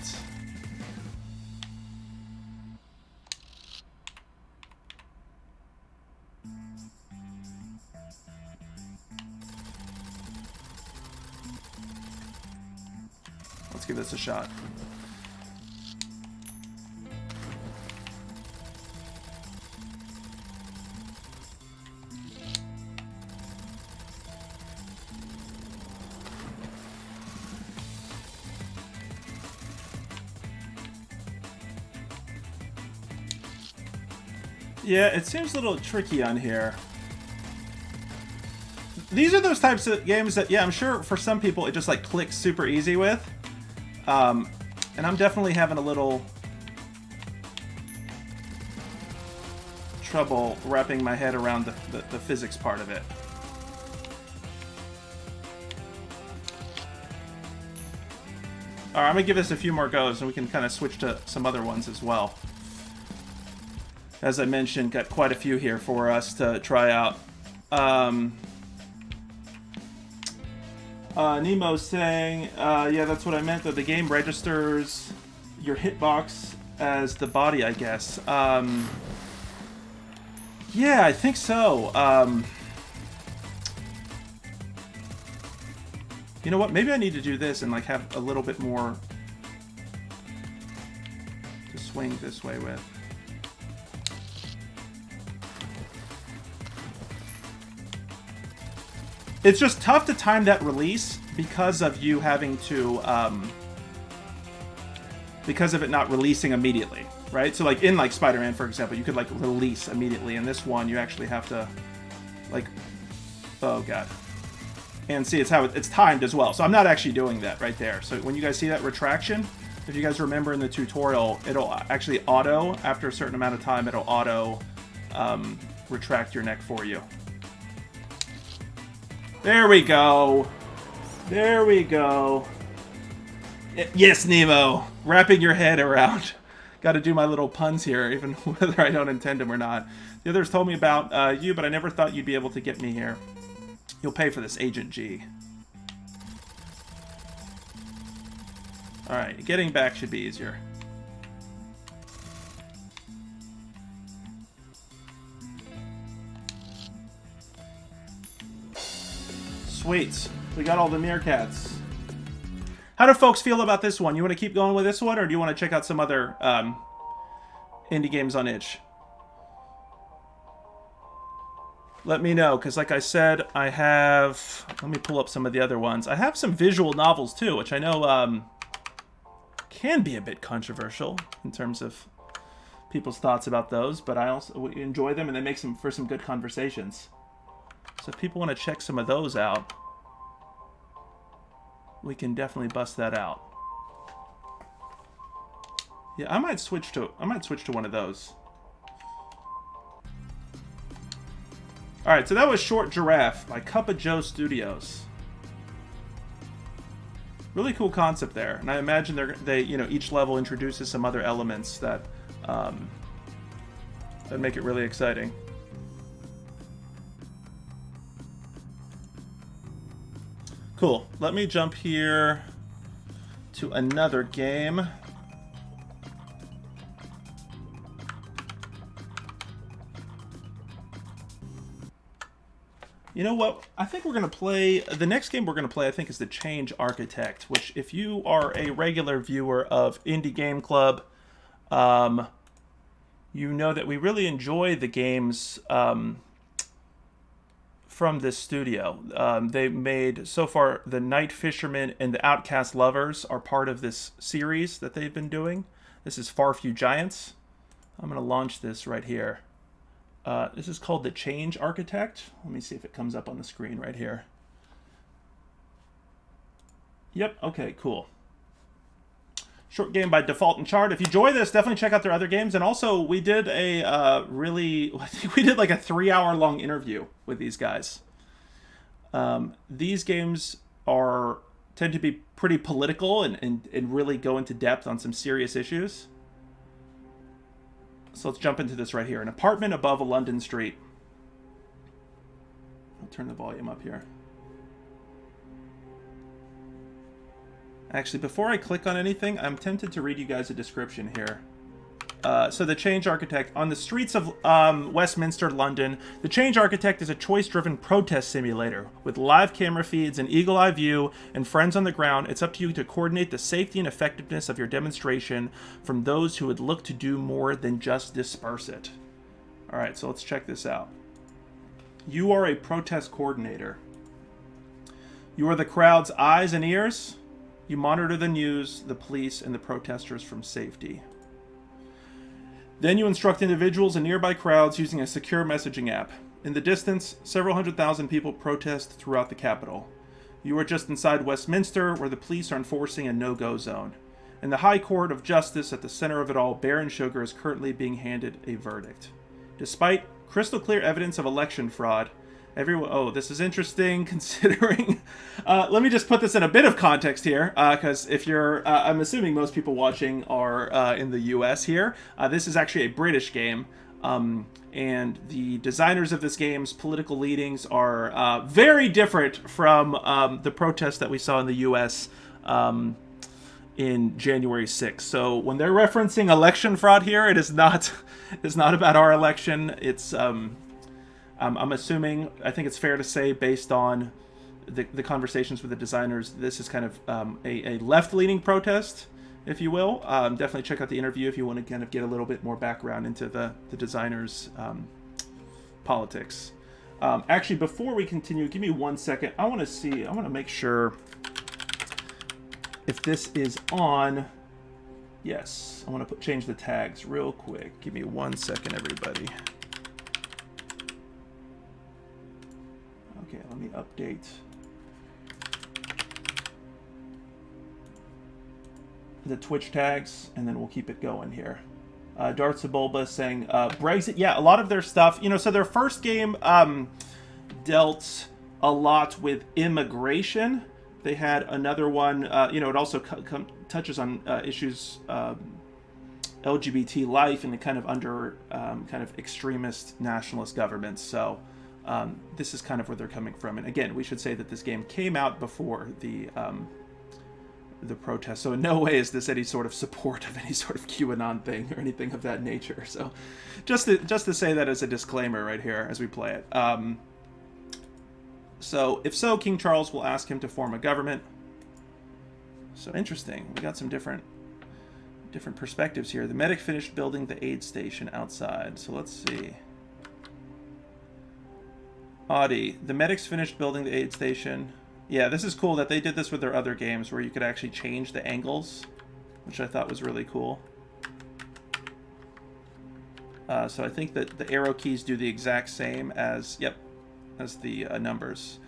Let's give this a shot. Yeah, it seems a little tricky on here. These are those types of games that, yeah, I'm sure for some people it just like clicks super easy with. And I'm definitely having a little trouble wrapping my head around the physics part of it. Alright, I'm gonna give this a few more goes and we can kind of switch to some other ones as well. As I mentioned, got quite a few here for us to try out. Nemo's saying, yeah, that's what I meant, that the game registers your hitbox as the body, I guess. Yeah, I think so. You know what? Maybe I need to do this and like have a little bit more to swing this way with. It's just tough to time that release because of you having to, because of it not releasing immediately, right? So like in like SpiderMan, for example, you could like release immediately. In this one, you actually have to like, oh God. And see, it's how it's timed as well. So I'm not actually doing that right there. So when you guys see that retraction, if you guys remember in the tutorial, it'll actually auto, after a certain amount of time, it'll auto retract your neck for you. There we go. There we go. Yes, Nemo. Wrapping your head around. Got to do my little puns here, even whether I don't intend them or not. The others told me about you, but I never thought you'd be able to get me here. You'll pay for this, Agent G. Alright, getting back should be easier. Sweet. We got all the meerkats. How do folks feel about this one? You want to keep going with this one, or do you want to check out some other indie games on itch? Let me know, because like I said, I have... Let me pull up some of the other ones. I have some visual novels, too, which I know can be a bit controversial in terms of people's thoughts about those, but I also enjoy them, and they make for some good conversations. So if people want to check some of those out, we can definitely bust that out. Yeah, I might switch to one of those. All right, so that was Short Giraffe by Cup of Joe Studios. Really cool concept there, and I imagine they each level introduces some other elements that that make it really exciting. Cool. Let me jump here to another game. You know what? I think we're going to play... The next game we're going to play, I think, is The Change Architect, which, if you are a regular viewer of Indie Game Club, you know that we really enjoy the games from this studio. They made, so far, The Night Fisherman and The Outcast Lovers are part of this series that they've been doing. This is Far Few Giants. I'm going to launch this right here. This is called The Change Architect. Let me see if it comes up on the screen right here. Yep, okay, cool. Short game by Default and Chart. If you enjoy this, definitely check out their other games. And also, we did a I think we did like a 3-hour-long interview with these guys. These games tend to be pretty political and really go into depth on some serious issues. So let's jump into this right here. An apartment above a London street. I'll turn the volume up here. Actually, before I click on anything, I'm tempted to read you guys a description here. So the Change Architect. On the streets of Westminster, London, the Change Architect is a choice-driven protest simulator. With live camera feeds, an eagle-eye view, and friends on the ground, it's up to you to coordinate the safety and effectiveness of your demonstration from those who would look to do more than just disperse it. All right, so let's check this out. You are a protest coordinator. You are the crowd's eyes and ears. You monitor the news, the police, and the protesters from safety. Then you instruct individuals and nearby crowds using a secure messaging app. In the distance, several 100,000 people protest throughout the capital. You are just inside Westminster, where the police are enforcing a no-go zone. In the High Court of Justice, at the center of it all, Baron Sugar is currently being handed a verdict. Despite crystal clear evidence of election fraud, everyone... Oh, this is interesting, considering... let me just put this in a bit of context here, because if you're... I'm assuming most people watching are in the US here. This is actually a British game, and the designers of this game's political leanings are very different from the protests that we saw in the US in January 6th. So when they're referencing election fraud here, it is not about our election. It's... I'm assuming, I think it's fair to say, based on the conversations with the designers, this is kind of a left-leaning protest, if you will. Definitely check out the interview if you want to kind of get a little bit more background into the designers' politics. Actually, before we continue, give me 1 second. I want to make sure if this is on. Yes, I want to change the tags real quick. Give me 1 second, everybody. Okay, let me update the Twitch tags, and then we'll keep it going here. Darts of Bulba saying Brexit. Yeah, a lot of their stuff, so their first game dealt a lot with immigration. They had another one, it also touches on issues LGBT life and kind of under kind of extremist nationalist governments. So this is kind of where they're coming from. And again, we should say that this game came out before the protest. So in no way is this any sort of support of any sort of QAnon thing or anything of that nature. So just to say that as a disclaimer right here as we play it. So if so, King Charles will ask him to form a government. So interesting. We got some different perspectives here. The medic finished building the aid station outside. So let's see. Audie, the medics finished building the aid station. Yeah, this is cool that they did this with their other games where you could actually change the angles, which I thought was really cool. So I think that the arrow keys do the exact same as, as the numbers.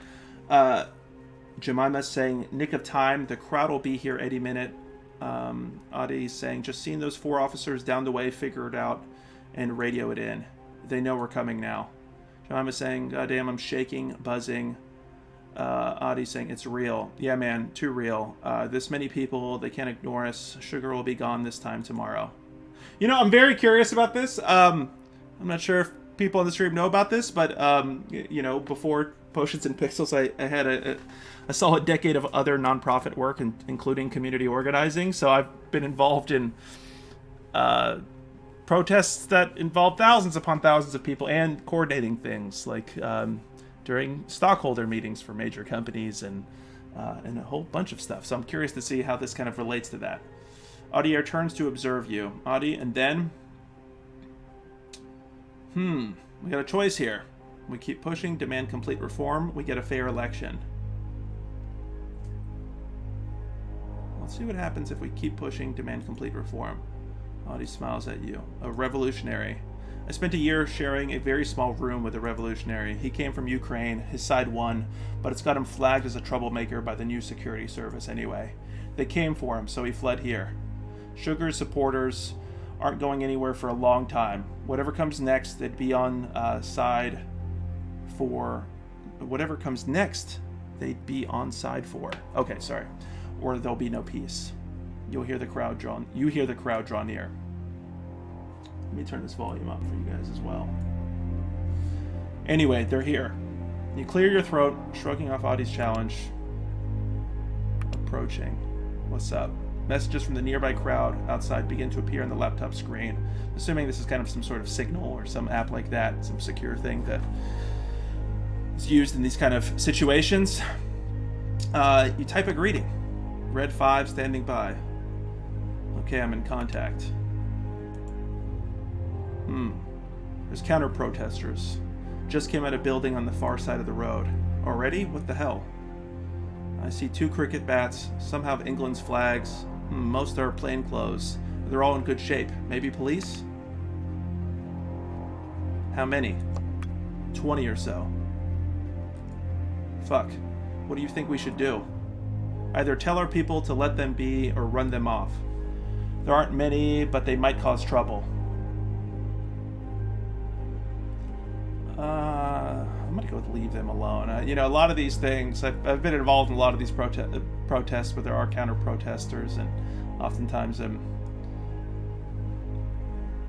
Jemima's saying, nick of time, the crowd will be here any minute. Audie's saying, just seeing those 4 officers down the way, figure it out and radio it in. They know we're coming now. Jemima's saying, God damn, I'm shaking, buzzing. Audie's saying, it's real. Yeah, man, too real. This many people, they can't ignore us. Sugar will be gone this time tomorrow. I'm very curious about this. I'm not sure if people on the stream know about this, but, before Potions and Pixels, I had a solid decade of other nonprofit work, including community organizing. So I've been involved in protests that involve thousands upon thousands of people and coordinating things like during stockholder meetings for major companies and a whole bunch of stuff. So I'm curious to see how this kind of relates to that. Audie returns to observe you. Audie, and then... we got a choice here. We keep pushing, demand complete reform, we get a fair election. Let's see what happens if we keep pushing, demand complete reform. Audie smiles at you. A revolutionary. I spent a year sharing a very small room with a revolutionary. He came from Ukraine, his side won, but it's got him flagged as a troublemaker by the new security service anyway. They came for him, so he fled here. Sugar's supporters aren't going anywhere for a long time. Whatever comes next, they'd be on side for... Whatever comes next, they'd be on side for. Okay, sorry. Or there'll be no peace. You hear the crowd draw near. Let me turn this volume up for you guys as well. Anyway, they're here. You clear your throat, shrugging off Audie's challenge. Approaching. What's up? Messages from the nearby crowd outside begin to appear on the laptop screen. Assuming this is kind of some sort of signal or some app like that, some secure thing that is used in these kind of situations. You type a greeting. Red 5 standing by. Okay, I'm in contact. There's counter-protesters. Just came out of building on the far side of the road. Already? What the hell? I see 2 cricket bats. Some have England's flags. Most are plainclothes. They're all in good shape. Maybe police? How many? 20 or so. Fuck. What do you think we should do? Either tell our people to let them be or run them off. There aren't many, but they might cause trouble. I'm gonna go with leave them alone. You know, a lot of these things, I've been involved in a lot of these protests where there are counter-protesters, and oftentimes the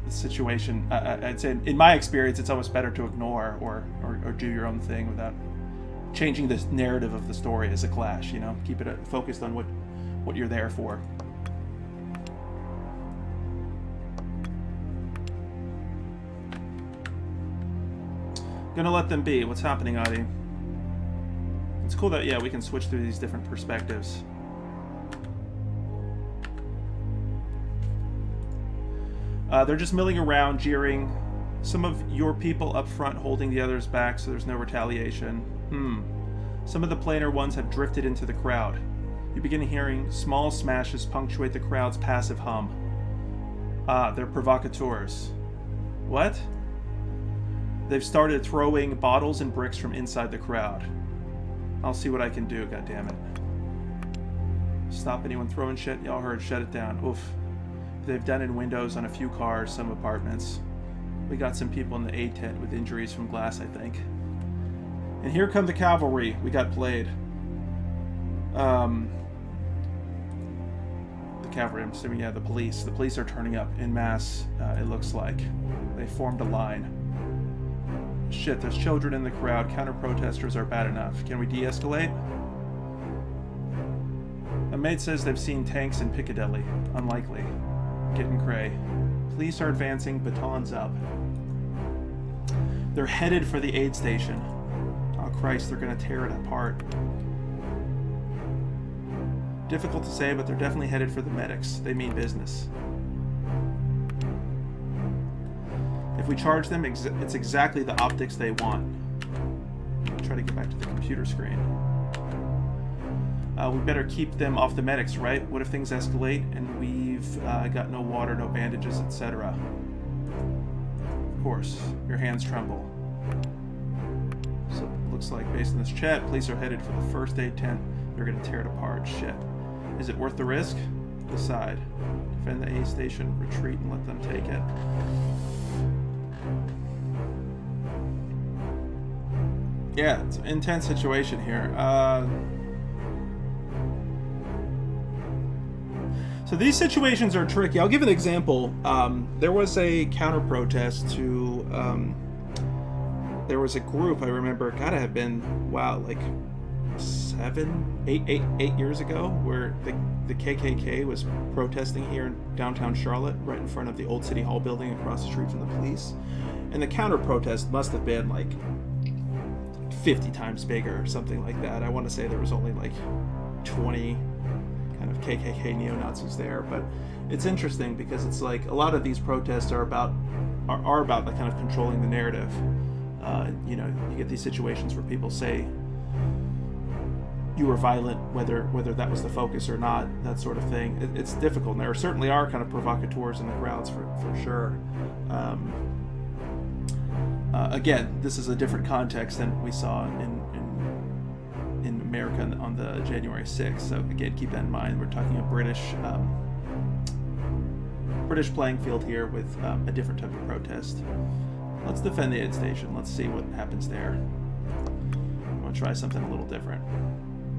situation, I'd say in my experience, it's almost better to ignore or do your own thing without changing the narrative of the story as a clash, you know? Keep it focused on what you're there for. Gonna let them be. What's happening, Audie? It's cool that, yeah, we can switch through these different perspectives. They're just milling around, jeering. Some of your people up front holding the others back so there's no retaliation. Some of the plainer ones have drifted into the crowd. You begin hearing small smashes punctuate the crowd's passive hum. They're provocateurs. What? They've started throwing bottles and bricks from inside the crowd. I'll see what I can do, goddammit. Stop anyone throwing shit? Y'all heard, shut it down. Oof. They've done in windows on a few cars, some apartments. We got some people in the A tent with injuries from glass, I think. And here come the cavalry. We got played. The cavalry, I'm assuming, yeah, the police. The police are turning up en masse, it looks like. They formed a line. Shit, there's children in the crowd. Counter-protesters are bad enough. Can we de-escalate? A maid says they've seen tanks in Piccadilly. Unlikely. Getting cray. Police are advancing, batons up. They're headed for the aid station. Oh Christ, they're gonna tear it apart. Difficult to say, but they're definitely headed for the medics. They mean business. If we charge them, it's exactly the optics they want. I'll try to get back to the computer screen. We better keep them off the medics, right? What if things escalate and we've got no water, no bandages, etc.? Of course, your hands tremble. So it looks like, based on this chat, police are headed for the first aid tent. They're going to tear it apart. Shit. Is it worth the risk? Decide. Defend the aid station, retreat, and let them take it. Yeah, it's an intense situation here. So these situations are tricky. I'll give an example. There was a counter-protest to... there was a group, I remember, gotta have been, wow, like 8 years ago, where the KKK was protesting here in downtown Charlotte, right in front of the old City Hall building across the street from the police. And the counter-protest must have been like 50 times bigger or something like that. I want to say there was only like 20 kind of KKK neo-Nazis there, but it's interesting because it's like a lot of these protests are about like kind of controlling the narrative. You know, you get these situations where people say you were violent, whether that was the focus or not, that sort of thing. It's difficult, and there certainly are kind of provocateurs in the crowds for sure. Again, this is a different context than we saw in America on the January 6th. So again, keep that in mind. We're talking a British playing field here with a different type of protest. Let's defend the aid station. Let's see what happens there. I'm gonna try something a little different.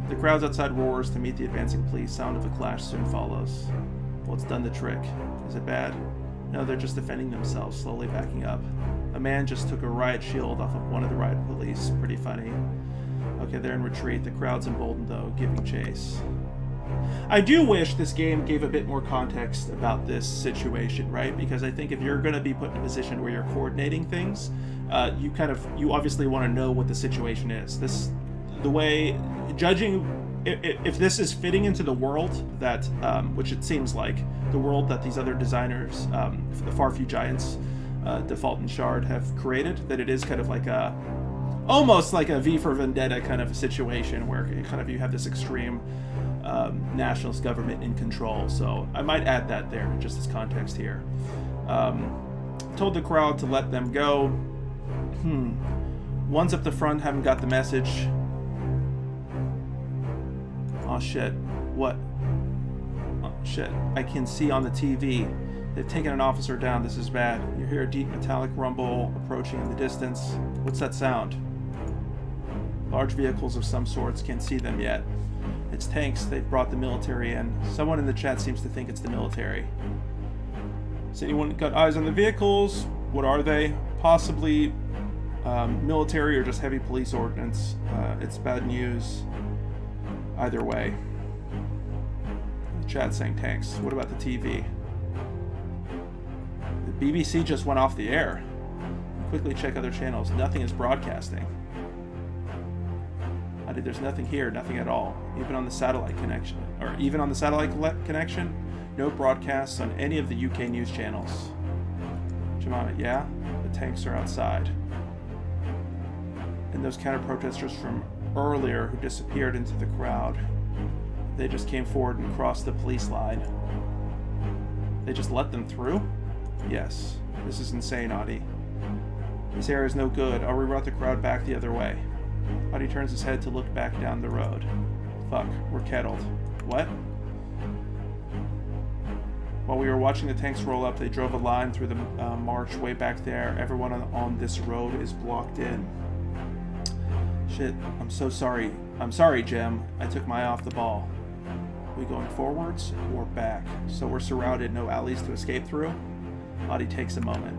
The crowds outside roars to meet the advancing police. Sound of the clash soon follows. Well, it's done the trick. Is it bad? No, they're just defending themselves, slowly backing up. A man just took a riot shield off of one of the riot police. Pretty funny. Okay, they're in retreat. The crowd's emboldened, though, giving chase. I do wish this game gave a bit more context about this situation, right? Because I think if you're going to be put in a position where you're coordinating things, you obviously want to know what the situation is. Judging if this is fitting into the world that, which it seems like, the world that these other designers, the Far Few Giants, Default and Shard have created, that it is kind of like almost like a V for Vendetta kind of a situation where kind of you have this extreme nationalist government in control. So I might add that there, just as context here. Told the crowd to let them go. Ones up the front haven't got the message. Oh shit. What? Oh shit. I can see on the TV. They've taken an officer down. This is bad. You hear a deep metallic rumble approaching in the distance. What's that sound? Large vehicles of some sorts. Can't see them yet. It's tanks. They've brought the military in. Someone in the chat seems to think it's the military. Has anyone got eyes on the vehicles? What are they? Possibly military or just heavy police ordnance. It's bad news. Either way. The chat saying tanks. What about the TV? The BBC just went off the air. Quickly check other channels. Nothing is broadcasting. There's nothing here, nothing at all. Even on the satellite connection, no broadcasts on any of the UK news channels. Jemima, yeah, the tanks are outside. And those counter-protesters from earlier who disappeared into the crowd, they just came forward and crossed the police line. They just let them through? Yes. This is insane, Audie. This area is no good. I'll reroute the crowd back the other way. Audie turns his head to look back down the road. Fuck, we're kettled. What? While we were watching the tanks roll up, they drove a line through the march way back there. Everyone on this road is blocked in. Shit, I'm so sorry. I'm sorry, Jem. I took my eye off the ball. We going forwards or back? So we're surrounded, no alleys to escape through? Audie takes a moment.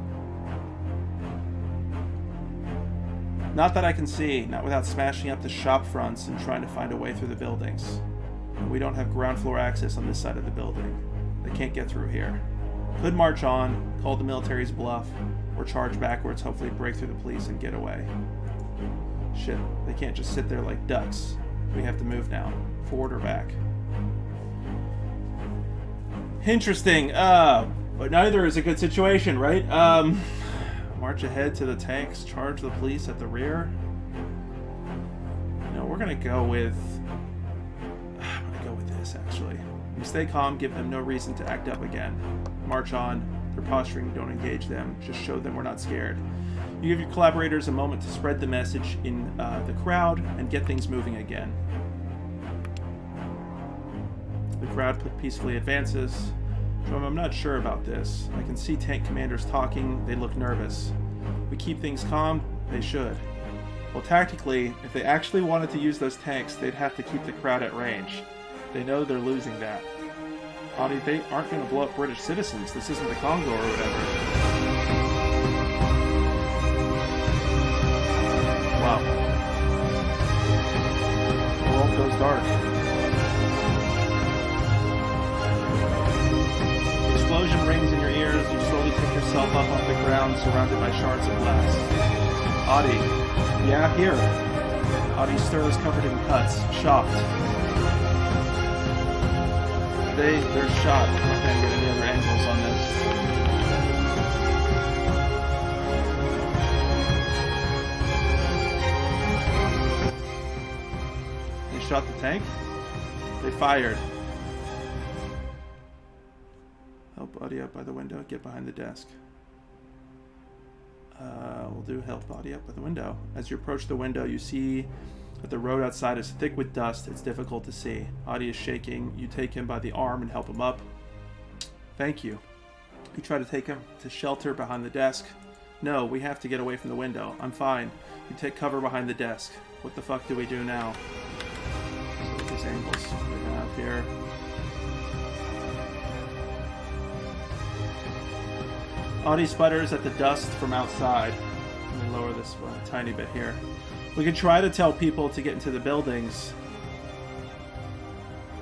Not that I can see, not without smashing up the shop fronts and trying to find a way through the buildings. We don't have ground floor access on this side of the building. They can't get through here. Could march on, call the military's bluff, or charge backwards, hopefully break through the police and get away. Shit, they can't just sit there like ducks. We have to move now. Forward or back. Interesting, but neither is a good situation, right? March ahead to the tanks, charge the police at the rear. No, we're gonna go with... I'm gonna go with this, actually. We stay calm, give them no reason to act up again. March on. They're posturing, don't engage them. Just show them we're not scared. You give your collaborators a moment to spread the message in the crowd and get things moving again. The crowd peacefully advances. I'm not sure about this. I can see tank commanders talking. They look nervous. We keep things calm? They should. Well, tactically, if they actually wanted to use those tanks, they'd have to keep the crowd at range. They know they're losing that. Audie, they aren't going to blow up British citizens. This isn't the Congo or whatever. Wow. The world goes dark. Explosion rings in your ears. You slowly pick yourself up off the ground, surrounded by shards of glass. Audie. Yeah, here. Audie stirs, covered in cuts, shocked. They're shot. I'm not going to get any other angles on this. They shot the tank? They fired. Help Audie up by the window. Get behind the desk. We'll do help Audie up by the window. As you approach the window, you see that the road outside is thick with dust. It's difficult to see. Audie is shaking. You take him by the arm and help him up. Thank you. You try to take him to shelter behind the desk. No, we have to get away from the window. I'm fine. You take cover behind the desk. What the fuck do we do now? So these angles we have here. Audie sputters at the dust from outside. Let me lower this one a tiny bit here. We could try to tell people to get into the buildings.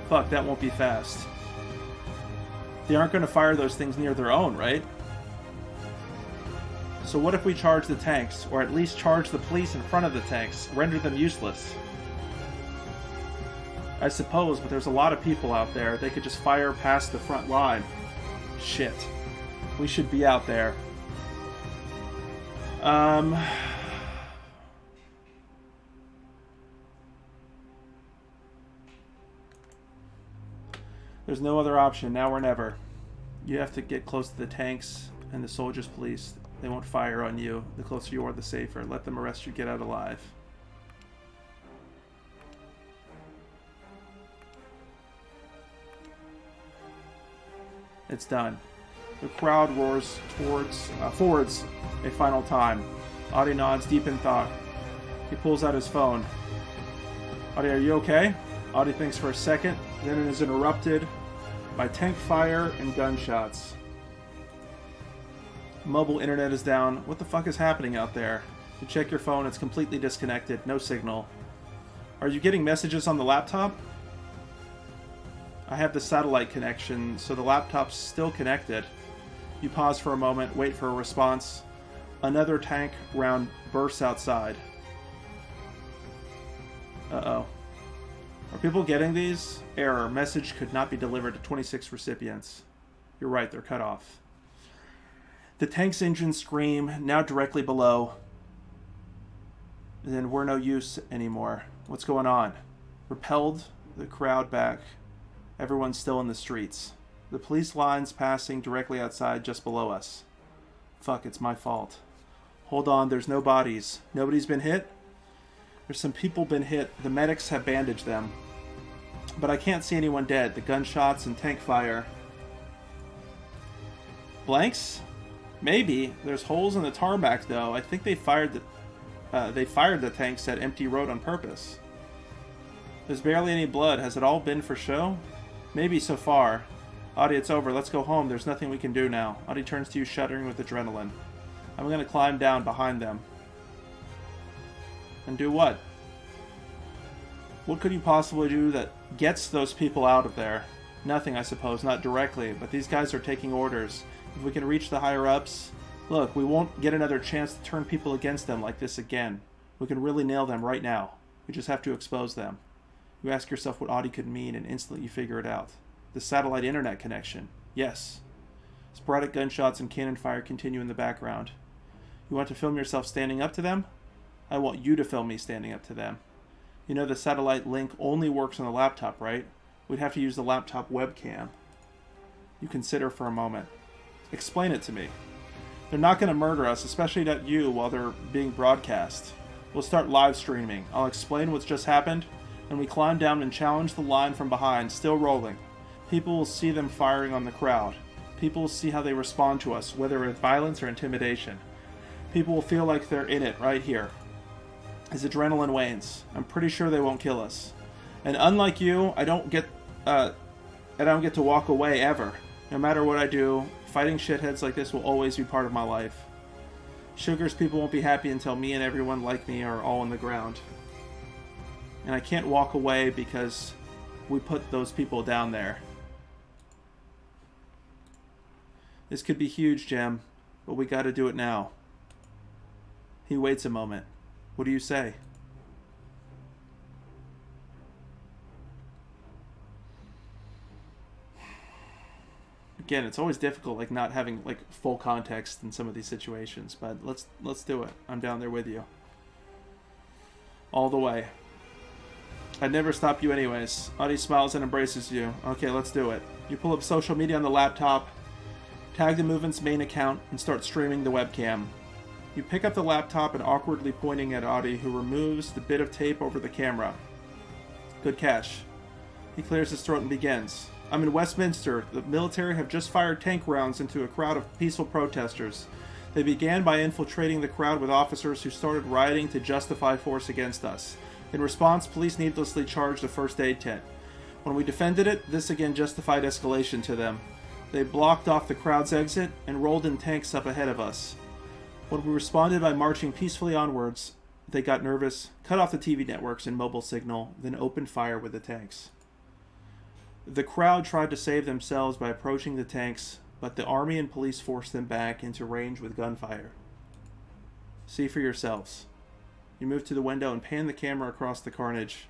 Fuck, that won't be fast. They aren't going to fire those things near their own, right? So what if we charge the tanks, or at least charge the police in front of the tanks, render them useless? I suppose, but there's a lot of people out there. They could just fire past the front line. Shit. We should be out there. There's no other option, now or never. You have to get close to the tanks and the soldiers' police. They won't fire on you. The closer you are, the safer. Let them arrest you, get out alive. It's done. The crowd roars forwards a final time. Audie nods, deep in thought. He pulls out his phone. Audie, are you okay? Audie thinks for a second, then it is interrupted by tank fire and gunshots. Mobile internet is down. What the fuck is happening out there? You check your phone, it's completely disconnected. No signal. Are you getting messages on the laptop? I have the satellite connection, so the laptop's still connected. You pause for a moment, wait for a response. Another tank round bursts outside. Uh-oh. Are people getting these? Error. Message could not be delivered to 26 recipients. You're right, they're cut off. The tank's engines scream, now directly below. Then we're no use anymore. What's going on? Repelled the crowd back. Everyone's still in the streets. The police line's passing directly outside just below us. Fuck, it's my fault. Hold on, there's no bodies. Nobody's been hit? There's some people been hit. The medics have bandaged them. But I can't see anyone dead. The gunshots and tank fire. Blanks? Maybe. There's holes in the tarmac, though. I think they fired the tanks at empty road on purpose. There's barely any blood. Has it all been for show? Maybe so far. Audie, it's over. Let's go home. There's nothing we can do now. Audie turns to you, shuddering with adrenaline. I'm going to climb down behind them. And do what? What could you possibly do that gets those people out of there? Nothing, I suppose. Not directly, but these guys are taking orders. If we can reach the higher-ups... Look, we won't get another chance to turn people against them like this again. We can really nail them right now. We just have to expose them. You ask yourself what Audie could mean, and instantly you figure it out. The satellite internet connection. Yes. Sporadic gunshots and cannon fire continue in the background. You want to film yourself standing up to them? I want you to film me standing up to them. You know the satellite link only works on the laptop, right? We'd have to use the laptop webcam. You consider for a moment. Explain it to me. They're not going to murder us, especially not you, while they're being broadcast. We'll start live streaming. I'll explain what's just happened, and we climb down and challenge the line from behind, still rolling. People will see them firing on the crowd. People will see how they respond to us, whether with violence or intimidation. People will feel like they're in it right here. His adrenaline wanes. I'm pretty sure they won't kill us. And unlike you, I don't get to walk away ever. No matter what I do, fighting shitheads like this will always be part of my life. Sugar's people won't be happy until me and everyone like me are all on the ground. And I can't walk away because we put those people down there. This could be huge, Jem, but we gotta do it now. He waits a moment. What do you say? Again, it's always difficult, like not having like full context in some of these situations, but let's do it. I'm down there with you. All the way. I'd never stop you anyways. Audie smiles and embraces you. Okay, let's do it. You pull up social media on the laptop, tag the movement's main account, and start streaming the webcam. You pick up the laptop and awkwardly pointing at Audie, who removes the bit of tape over the camera. Good catch. He clears his throat and begins. I'm in Westminster. The military have just fired tank rounds into a crowd of peaceful protesters. They began by infiltrating the crowd with officers who started rioting to justify force against us. In response, police needlessly charged a first aid tent. When we defended it, this again justified escalation to them. They blocked off the crowd's exit and rolled in tanks up ahead of us. When we responded by marching peacefully onwards, they got nervous, cut off the TV networks and mobile signal, then opened fire with the tanks. The crowd tried to save themselves by approaching the tanks, but the army and police forced them back into range with gunfire. See for yourselves. You move to the window and pan the camera across the carnage.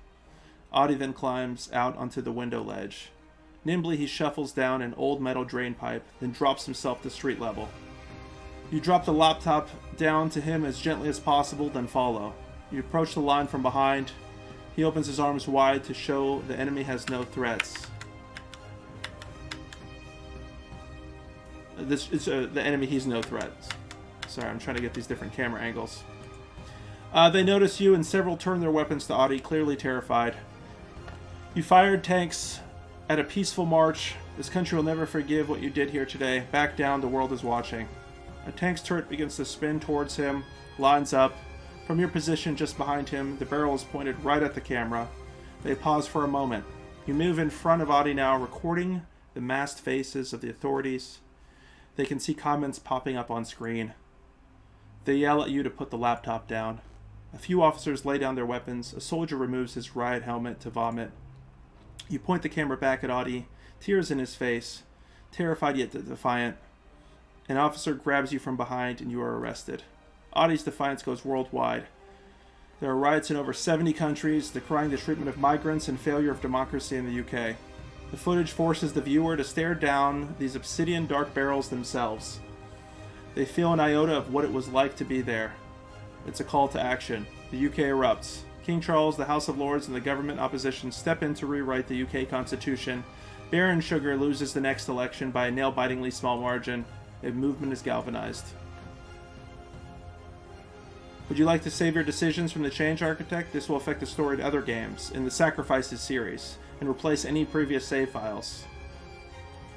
Audie then climbs out onto the window ledge. Nimbly, he shuffles down an old metal drain pipe, then drops himself to street level. You drop the laptop down to him as gently as possible, then follow. You approach the line from behind. He opens his arms wide to show the enemy has no threats. The enemy, he's no threat. Sorry, I'm trying to get these different camera angles. They notice you and several turn their weapons to Audie, clearly terrified. You fired tanks at a peaceful march. This country will never forgive what you did here today. Back down, the world is watching. A tank's turret begins to spin towards him, lines up. From your position just behind him, the barrel is pointed right at the camera. They pause for a moment. You move in front of Audie now, recording the masked faces of the authorities. They can see comments popping up on screen. They yell at you to put the laptop down. A few officers lay down their weapons. A soldier removes his riot helmet to vomit. You point the camera back at Audie, tears in his face, terrified yet defiant. An officer grabs you from behind and you are arrested. Audie's defiance goes worldwide. There are riots in over 70 countries, decrying the treatment of migrants and failure of democracy in the UK. The footage forces the viewer to stare down these obsidian dark barrels themselves. They feel an iota of what it was like to be there. It's a call to action. The UK erupts. King Charles, the House of Lords, and the government opposition step in to rewrite the UK Constitution. Baron Sugar loses the next election by a nail-bitingly small margin. A movement is galvanized. Would you like to save your decisions from the Change Architect? This will affect the story to other games in the Sacrifices series and replace any previous save files.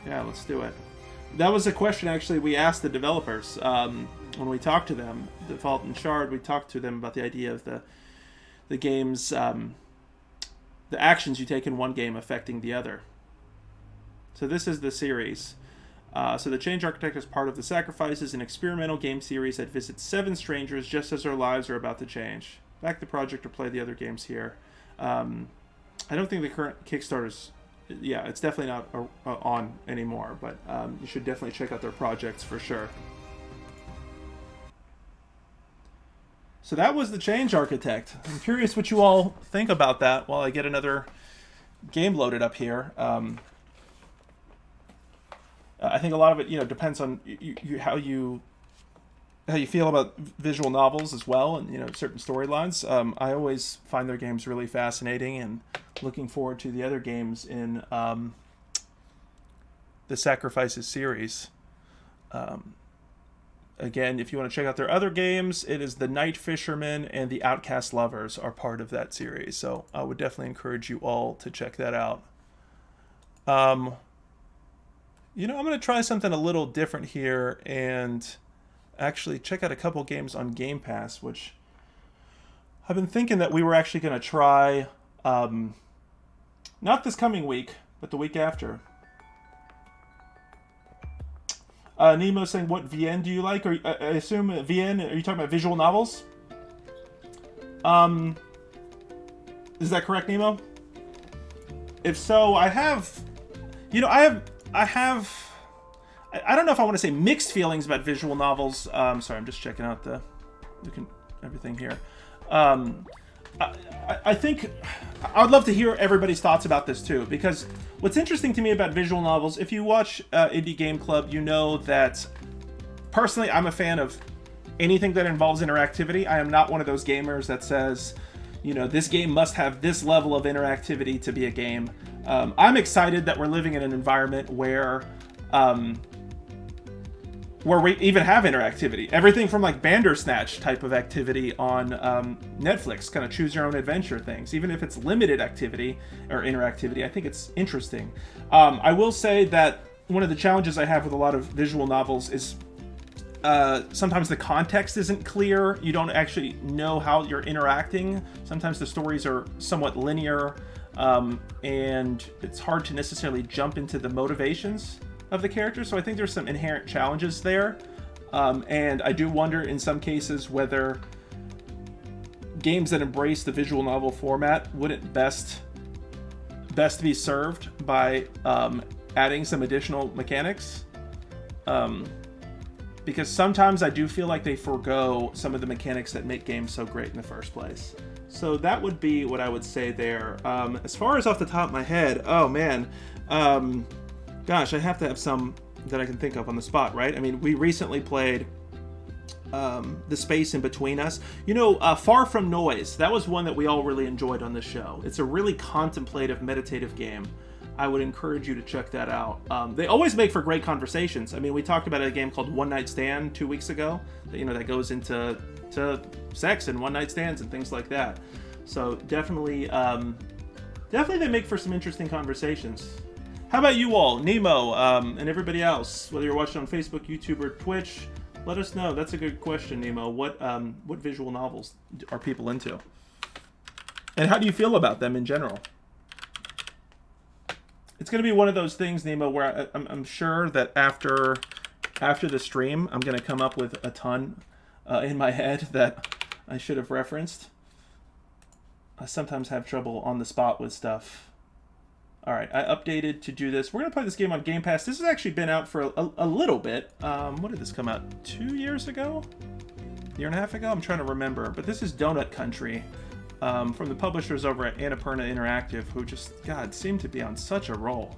Yeah, let's do it. That was a question actually we asked the developers when we talked to them. Default and Shard, we talked to them about the idea of the game's the actions you take in one game affecting the other. So this is the series. So the Change Architect is part of the Sacrifices, an experimental game series that visits 7 strangers just as their lives are about to change. Back the project or play the other games here. I don't think the current Kickstarter's... Yeah, it's definitely not on anymore, but you should definitely check out their projects for sure. So that was the Change Architect. I'm curious what you all think about that while I get another game loaded up here. I think a lot of it, depends on how you feel about visual novels as well, and certain storylines. I always find their games really fascinating, and looking forward to the other games in the Sacrifices series. Again, if you want to check out their other games, it is the Night Fisherman and the Outcast Lovers are part of that series. So I would definitely encourage you all to check that out. I'm going to try something a little different here and actually check out a couple games on Game Pass, which I've been thinking that we were actually going to try, not this coming week, but the week after. Nemo saying, what VN do you like? Or I assume VN, are you talking about visual novels? Is that correct, Nemo? If so, I don't know if I want to say mixed feelings about visual novels. Sorry, I'm just checking out everything here. I think I'd love to hear everybody's thoughts about this too, because what's interesting to me about visual novels, if you watch Indie Game Club, you know that personally I'm a fan of anything that involves interactivity. I am not one of those gamers that says, this game must have this level of interactivity to be a game. I'm excited that we're living in an environment where we even have interactivity. Everything from like Bandersnatch type of activity on Netflix, kind of choose your own adventure things. Even if it's limited activity or interactivity, I think it's interesting. I will say that one of the challenges I have with a lot of visual novels is sometimes the context isn't clear. You don't actually know how you're interacting. Sometimes the stories are somewhat linear, and it's hard to necessarily jump into the motivations of the character, so I think there's some inherent challenges there. And I do wonder in some cases whether games that embrace the visual novel format wouldn't best be served by adding some additional mechanics. Because sometimes I do feel like they forego some of the mechanics that make games so great in the first place. So that would be what I would say there. As far as off the top of my head, oh man, gosh, I have to have some that I can think of on the spot, right? I mean, we recently played The Space in Between Us. You know, Far From Noise, that was one that we all really enjoyed on this show. It's a really contemplative, meditative game. I would encourage you to check that out. They always make for great conversations. I mean, we talked about a game called One Night Stand 2 weeks ago, that goes into sex and one night stands and things like that. So definitely they make for some interesting conversations. How about you all, Nemo, and everybody else, whether you're watching on Facebook, YouTube, or Twitch? Let us know. That's a good question, Nemo. What visual novels are people into? And how do you feel about them in general? It's going to be one of those things, Nemo, where I'm sure that after the stream, I'm going to come up with a ton in my head that I should have referenced. I sometimes have trouble on the spot with stuff. All right, I updated to do this. We're going to play this game on Game Pass. This has actually been out for a little bit. When did this come out? 2 years ago? A year and a half ago? I'm trying to remember. But this is Donut Country from the publishers over at Annapurna Interactive, who just, God, seem to be on such a roll.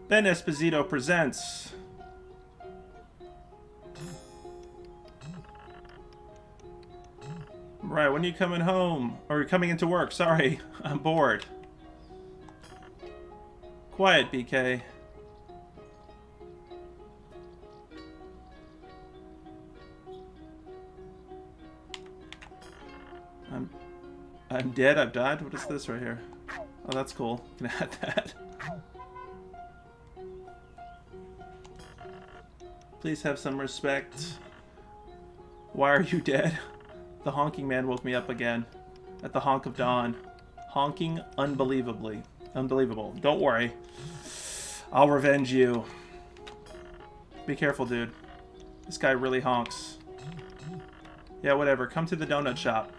Ben Esposito presents Right, when are you coming home? Or you're coming into work? Sorry, I'm bored. Quiet, BK. I'm dead, I've died? What is this right here? Oh, that's cool. Can I add that? Please have some respect. Why are you dead? The honking man woke me up again. At the honk of dawn. Honking unbelievably. Unbelievable. Don't worry. I'll revenge you. Be careful, dude. This guy really honks. Yeah, whatever. Come to the donut shop.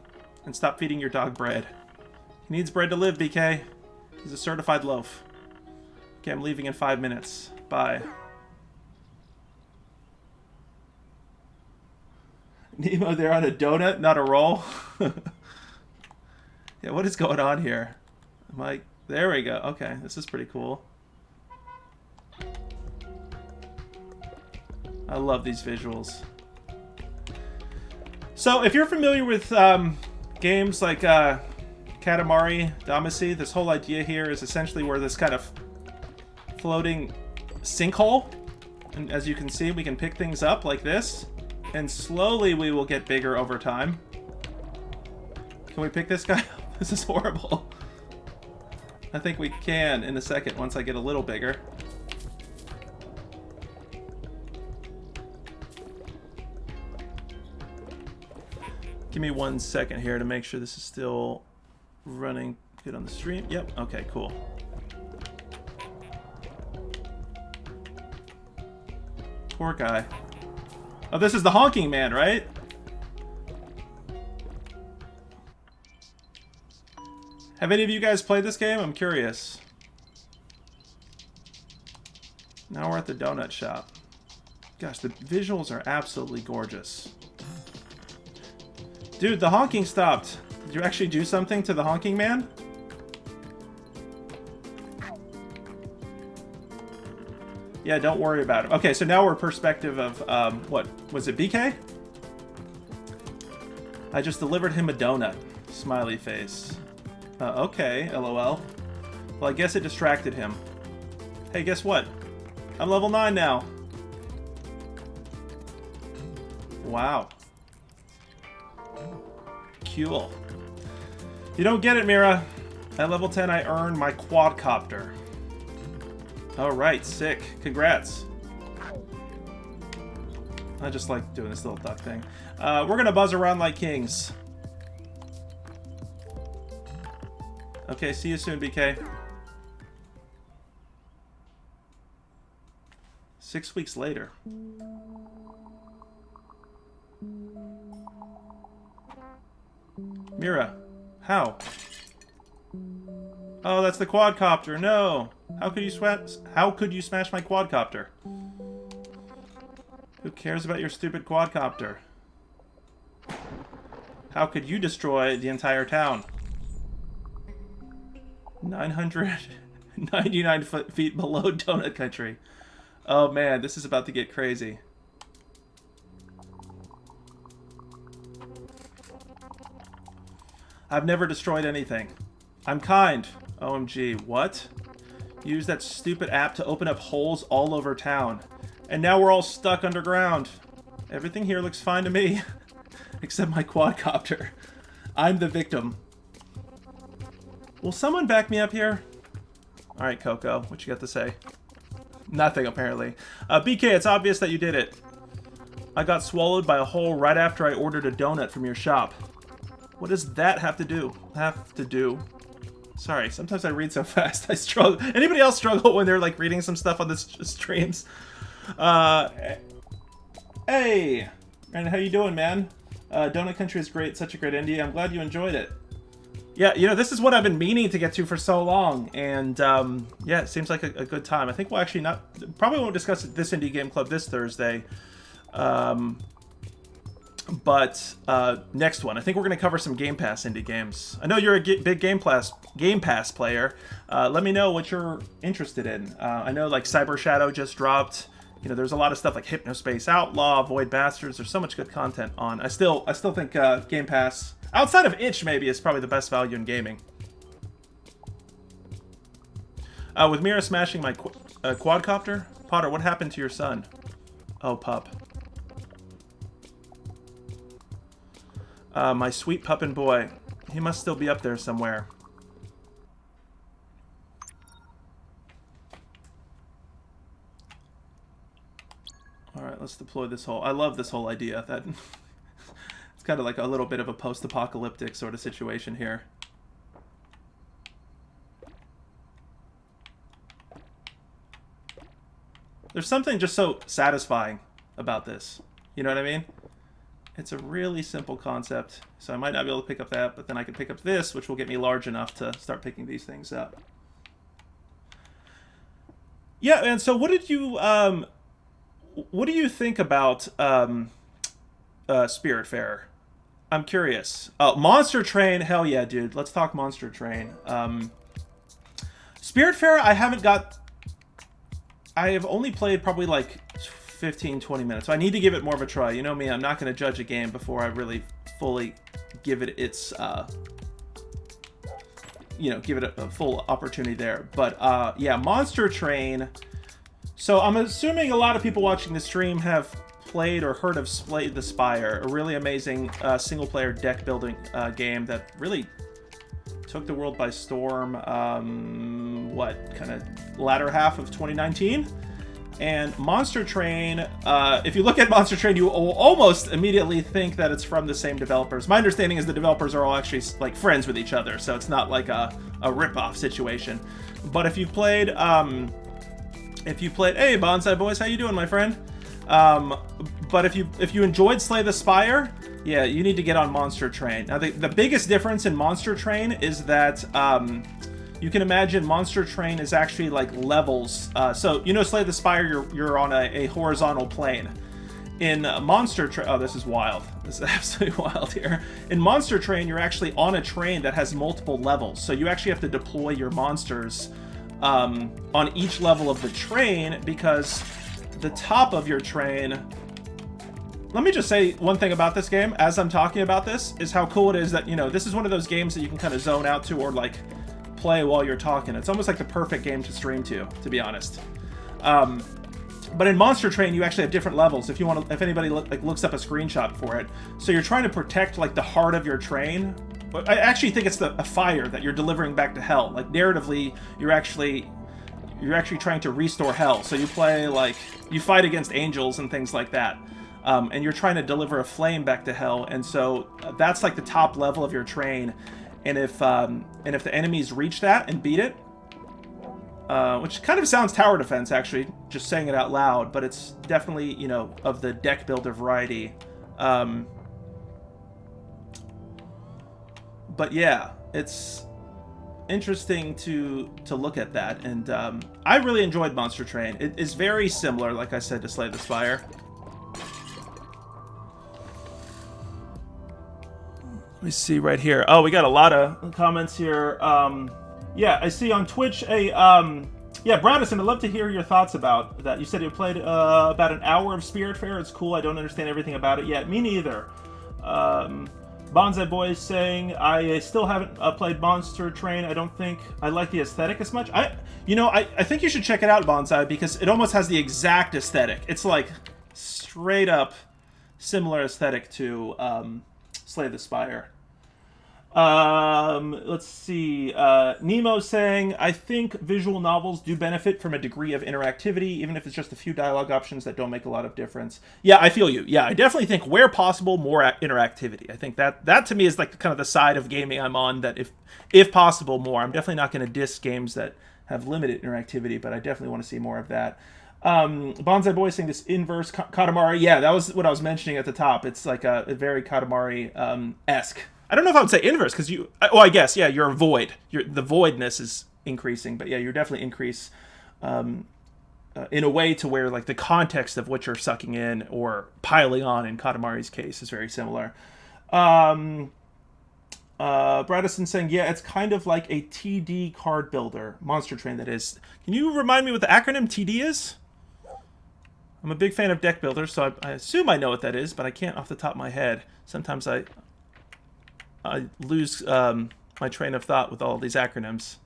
And stop feeding your dog bread. He needs bread to live, BK. He's a certified loaf. Okay, I'm leaving in 5 minutes. Bye. Nemo, they're on a donut, not a roll. Yeah, what is going on here? There we go. Okay, this is pretty cool. I love these visuals. So, if you're familiar with games like Katamari Damacy, this whole idea here is essentially where this kind of floating sinkhole, and as you can see, we can pick things up like this. And slowly we will get bigger over time. Can we pick this guy up? This is horrible. I think we can in a second once I get a little bigger. Give me 1 second here to make sure this is still running good on the stream. Yep, okay, cool. Poor guy. Oh, this is the honking man, right? Have any of you guys played this game? I'm curious. Now we're at the donut shop. Gosh, the visuals are absolutely gorgeous. Dude, the honking stopped. Did you actually do something to the honking man? Yeah, don't worry about it. Okay, so now we're perspective of, what? Was it BK? I just delivered him a donut. Smiley face. Okay, LOL. Well, I guess it distracted him. Hey, guess what? I'm level 9 now. Wow. Cool. You don't get it, Mira. At level 10, I earned my quadcopter. Alright, sick. Congrats. I just like doing this little duck thing. We're gonna buzz around like kings. Okay, see you soon, BK. 6 weeks later. Mira, how? Oh, that's the quadcopter. No. How could you smash my quadcopter? Who cares about your stupid quadcopter? How could you destroy the entire town? 999 feet below Donut Country. Oh man, this is about to get crazy. I've never destroyed anything. I'm kind. OMG, what? Use that stupid app to open up holes all over town. And now we're all stuck underground. Everything here looks fine to me. Except my quadcopter. I'm the victim. Will someone back me up here? Alright, Coco, what you got to say? Nothing, apparently. BK, it's obvious that you did it. I got swallowed by a hole right after I ordered a donut from your shop. What does that have to do? Sorry, sometimes I read so fast. I struggle. Anybody else struggle when they're like reading some stuff on the streams? Hey! And how you doing, man? Donut Country is great. Such a great indie. I'm glad you enjoyed it. Yeah, you know, this is what I've been meaning to get to for so long, and yeah, it seems like a good time. I think we'll actually probably won't discuss this Indie Game Club this Thursday, but next one. I think we're going to cover some Game Pass indie games. I know you're a big Game Pass player. Let me know what you're interested in. I know like Cyber Shadow just dropped. You know, there's a lot of stuff like Hypnospace Outlaw, Void Bastards. There's so much good content on. I still think Game Pass, outside of itch, maybe, is probably the best value in gaming. With Mira smashing my quadcopter? Potter, what happened to your son? Oh, pup. My sweet puppin' boy. He must still be up there somewhere. Alright, let's deploy this whole... I love this whole idea that... It's kind of like a little bit of a post-apocalyptic sort of situation here. There's something just so satisfying about this. You know what I mean? It's a really simple concept. So I might not be able to pick up that, but then I can pick up this, which will get me large enough to start picking these things up. Yeah, and so what did you... what do you think about Spiritfarer? I'm curious. Monster Train, hell yeah, dude. Let's talk Monster Train. Spiritfarer, I have only played probably like 15, 20 minutes. So I need to give it more of a try. You know me, I'm not going to judge a game before I really fully give it its, you know, give it a full opportunity there. But yeah, Monster Train. So I'm assuming a lot of people watching the stream have played or heard of Slay the Spire, a really amazing single-player deck-building game that really took the world by storm, what, kind of latter half of 2019? And Monster Train, if you look at Monster Train, you will almost immediately think that it's from the same developers. My understanding is the developers are all actually like friends with each other, so it's not like a rip-off situation. But if you played... hey, Bonsai Boys, how you doing, my friend? But if you enjoyed Slay the Spire, yeah, you need to get on Monster Train. Now, the biggest difference in Monster Train is that you can imagine Monster Train is actually like levels. So you know, Slay the Spire, you're on a horizontal plane. In Monster Train, oh, this is wild. This is absolutely wild here. In Monster Train, you're actually on a train that has multiple levels. So you actually have to deploy your monsters on each level of the train, because the top of your train... Let me just say one thing about this game as I'm talking about this, is how cool it is that, you know, this is one of those games that you can kind of zone out to or like play while you're talking. It's almost like the perfect game to stream to be honest. But in Monster Train, you actually have different levels. If you want to, if anybody looks up a screenshot for it, so you're trying to protect like the heart of your train. I actually think it's a fire that you're delivering back to hell. Like narratively, you're actually trying to restore hell. So you play like, you fight against angels and things like that. and you're trying to deliver a flame back to hell, and so that's like the top level of your train. And if the enemies reach that and beat it, which kind of sounds tower defense actually, just saying it out loud, but it's definitely, you know, of the deck builder variety. But yeah, it's interesting to look at that, and I really enjoyed Monster Train. It is very similar, like I said, to Slay the Spire. Let me see right here. Oh, we got a lot of comments here. Yeah, I see on Twitch a yeah, Bradison, I'd love to hear your thoughts about that. You said you played about an hour of Spiritfarer. It's cool. I don't understand everything about it yet. Me neither. Bonsai Boy is saying, I still haven't played Monster Train. I don't think I like the aesthetic as much. I think you should check it out, Bonsai, because it almost has the exact aesthetic. It's like straight up similar aesthetic to Slay the Spire. Let's see. Nemo saying, I think visual novels do benefit from a degree of interactivity, even if it's just a few dialogue options that don't make a lot of difference. Yeah, I feel you. Yeah, I definitely think where possible, more interactivity. I think that to me is like kind of the side of gaming I'm on, that if possible, more. I'm definitely not going to diss games that have limited interactivity, but I definitely want to see more of that. Bonsai Boy saying this inverse Katamari. Yeah, that was what I was mentioning at the top. It's like a very Katamari-esque. I don't know if I would say inverse, because I guess, yeah, you're a void. The voidness is increasing, but yeah, you're definitely increase in a way to where, like, the context of what you're sucking in or piling on in Katamari's case is very similar. Bradison saying, yeah, it's kind of like a TD card builder. Monster Train, that is. Can you remind me what the acronym TD is? I'm a big fan of deck builders, so I assume I know what that is, but I can't off the top of my head. Sometimes I lose my train of thought with all these acronyms.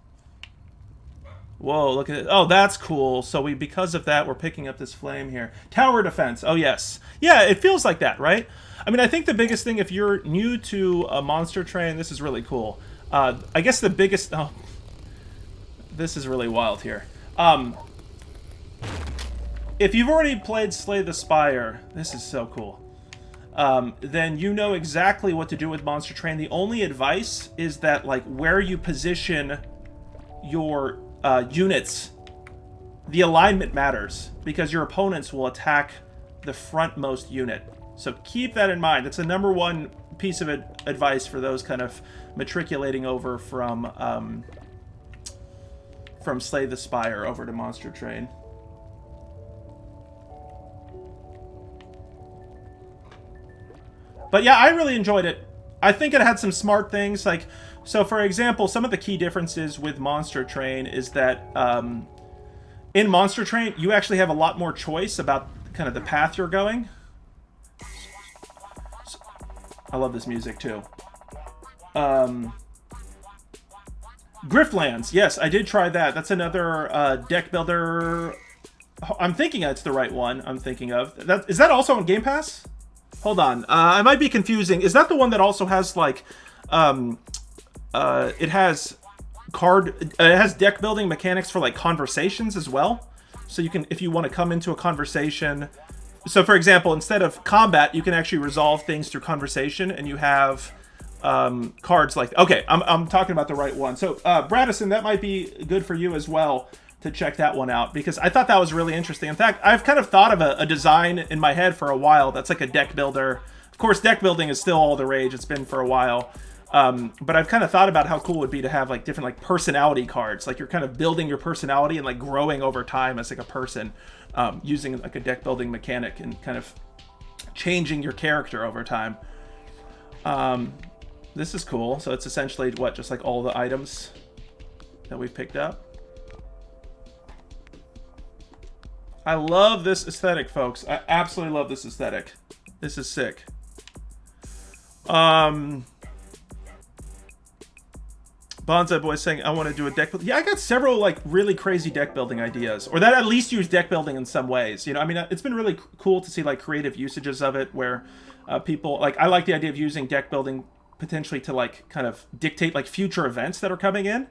Whoa, look at it. Oh, that's cool. So because of that, we're picking up this flame here. Tower defense. Oh, yes. Yeah, it feels like that, right? I mean, I think the biggest thing, if you're new to a Monster Train, this is really cool. I guess the biggest... Oh, this is really wild here. If you've already played Slay the Spire, this is so cool. Then you know exactly what to do with Monster Train. The only advice is that, like, where you position your units, the alignment matters, because your opponents will attack the frontmost unit. So keep that in mind. That's the number one piece of advice for those kind of matriculating over from Slay the Spire over to Monster Train. But yeah, I really enjoyed it. I think it had some smart things. Like, so for example, some of the key differences with Monster Train is that in Monster Train, you actually have a lot more choice about kind of the path you're going. I love this music too. Griftlands, yes, I did try that. That's another deck builder. I'm thinking that's the right one I'm thinking of. Is that also on Game Pass? Hold on, I might be confusing. Is that the one that also has, like, it has deck building mechanics for, like, conversations as well? So you can, if you want to come into a conversation, so for example, instead of combat, you can actually resolve things through conversation, and you have cards like, okay, I'm talking about the right one. So Bradison, that might be good for you as well to check that one out, because I thought that was really interesting. In fact, I've kind of thought of a design in my head for a while that's like a deck builder. Of course, deck building is still all the rage. It's been for a while. But I've kind of thought about how cool it would be to have, like, different, like, personality cards. Like, you're kind of building your personality and, like, growing over time as, like, a person, using, like, a deck building mechanic and kind of changing your character over time. This is cool. So it's essentially, what, just like all the items that we've picked up. I love this aesthetic, folks. I absolutely love this aesthetic. This is sick. Bonsai Boy saying, I want to do a deck building. Yeah, I got several, like, really crazy deck building ideas. Or that at least use deck building in some ways. You know, I mean, it's been really cool to see, like, creative usages of it where people, like, I like the idea of using deck building potentially to, like, kind of dictate, like, future events that are coming in.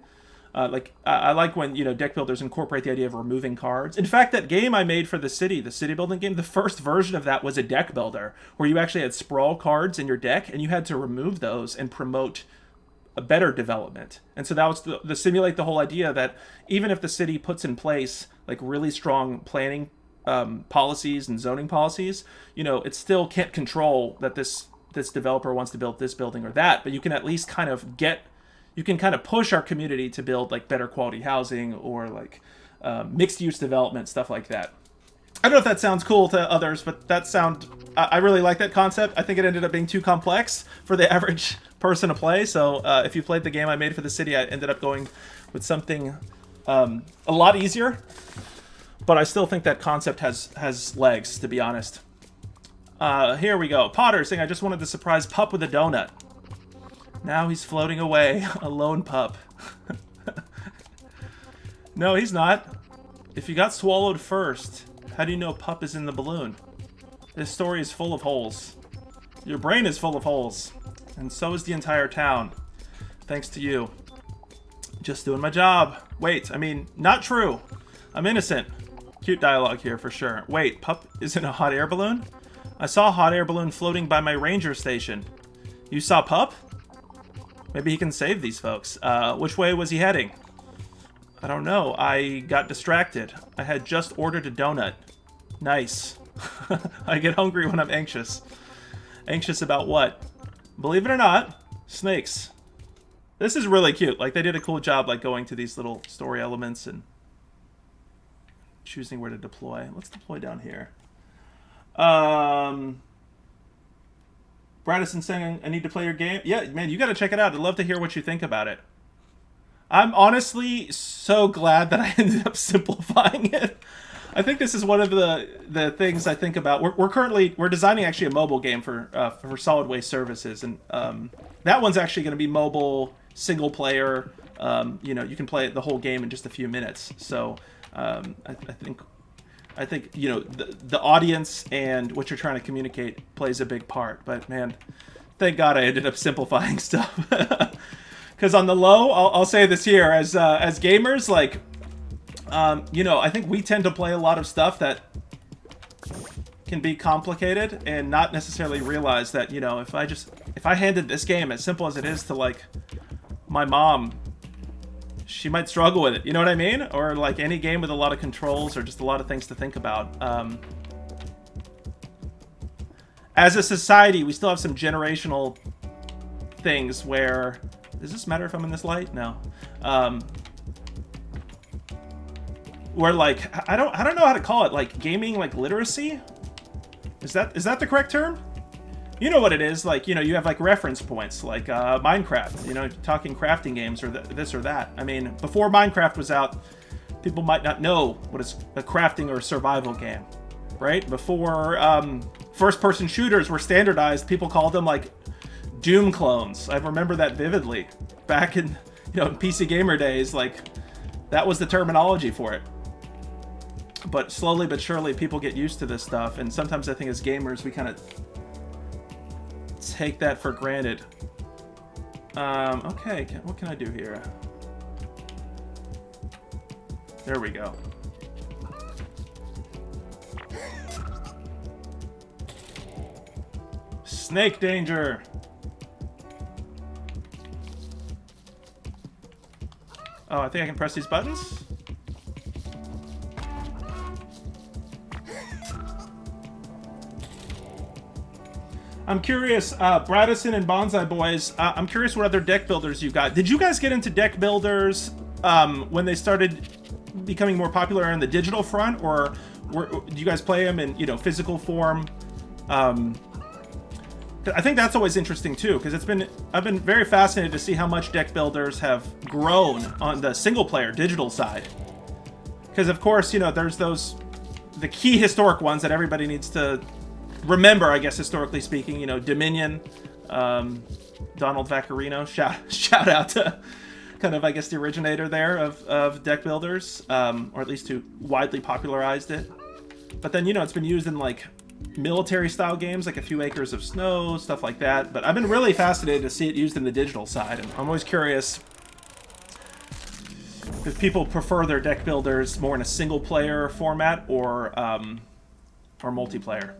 I like when, you know, deck builders incorporate the idea of removing cards. In fact, that game I made for the city building game, the first version of that was a deck builder where you actually had sprawl cards in your deck and you had to remove those and promote a better development. And so that was to simulate the whole idea that even if the city puts in place like really strong planning policies and zoning policies, you know, it still can't control that this developer wants to build this building or that, but you can at least kind of push our community to build like better quality housing or like mixed use development, stuff like that. I don't know if that sounds cool to others, but I really like that concept. I think it ended up being too complex for the average person to play. So if you played the game I made for the city, I ended up going with something a lot easier. But I still think that concept has legs, to be honest. Here we go. Potter saying, I just wanted to surprise Pup with a donut. Now he's floating away, a lone pup. No, he's not. If you got swallowed first, how do you know Pup is in the balloon? This story is full of holes. Your brain is full of holes. And so is the entire town. Thanks to you. Just doing my job. Wait, I mean, not true. I'm innocent. Cute dialogue here for sure. Wait, Pup is in a hot air balloon? I saw a hot air balloon floating by my ranger station. You saw Pup? Maybe he can save these folks. Which way was he heading? I don't know. I got distracted. I had just ordered a donut. Nice. I get hungry when I'm anxious. Anxious about what? Believe it or not, snakes. This is really cute. Like, they did a cool job, like, going to these little story elements and choosing where to deploy. Let's deploy down here. Bradison saying, I need to play your game. Yeah, man, you got to check it out. I'd love to hear what you think about it. I'm honestly so glad that I ended up simplifying it. I think this is one of the things I think about. We're designing actually a mobile game for solid waste services, and that one's actually going to be mobile, single player. You know, you can play the whole game in just a few minutes. So I think you know the audience and what you're trying to communicate plays a big part. But man, thank God I ended up simplifying stuff. Because on the low, I'll say this here as gamers, like. You know, I think we tend to play a lot of stuff that can be complicated and not necessarily realize that, you know, if I handed this game as simple as it is to, like, my mom, she might struggle with it. You know what I mean? Or, like, any game with a lot of controls or just a lot of things to think about. As a society, we still have some generational things where... Does this matter if I'm in this light? No. Where, like, I don't know how to call it, like, gaming, like, literacy? Is that the correct term? You know what it is, like, you know, you have, like, reference points, like, Minecraft, you know, talking crafting games or this or that. I mean, before Minecraft was out, people might not know what is a crafting or survival game, right? Before, first-person shooters were standardized, people called them, like, Doom clones. I remember that vividly. Back in, you know, in PC Gamer days, like, that was the terminology for it. But slowly but surely, people get used to this stuff, and sometimes I think as gamers, we kind of take that for granted. Okay, what can I do here? There we go. Snake danger! Oh, I think I can press these buttons? I'm curious, Bradison and Bonsai Boys, I'm curious what other deck builders you got. Did you guys get into deck builders when they started becoming more popular in the digital front, or do you guys play them in, you know, physical form? I think that's always interesting too, because I've been very fascinated to see how much deck builders have grown on the single player digital side. Because of course, you know, there's the key historic ones that everybody needs to remember, I guess, historically speaking, you know, Dominion, Donald Vaccarino, shout out to kind of, I guess, the originator there of deck builders, or at least who widely popularized it. But then, you know, it's been used in, like, military style games, like A Few Acres of Snow, stuff like that. But I've been really fascinated to see it used in the digital side, and I'm always curious if people prefer their deck builders more in a single player format or multiplayer.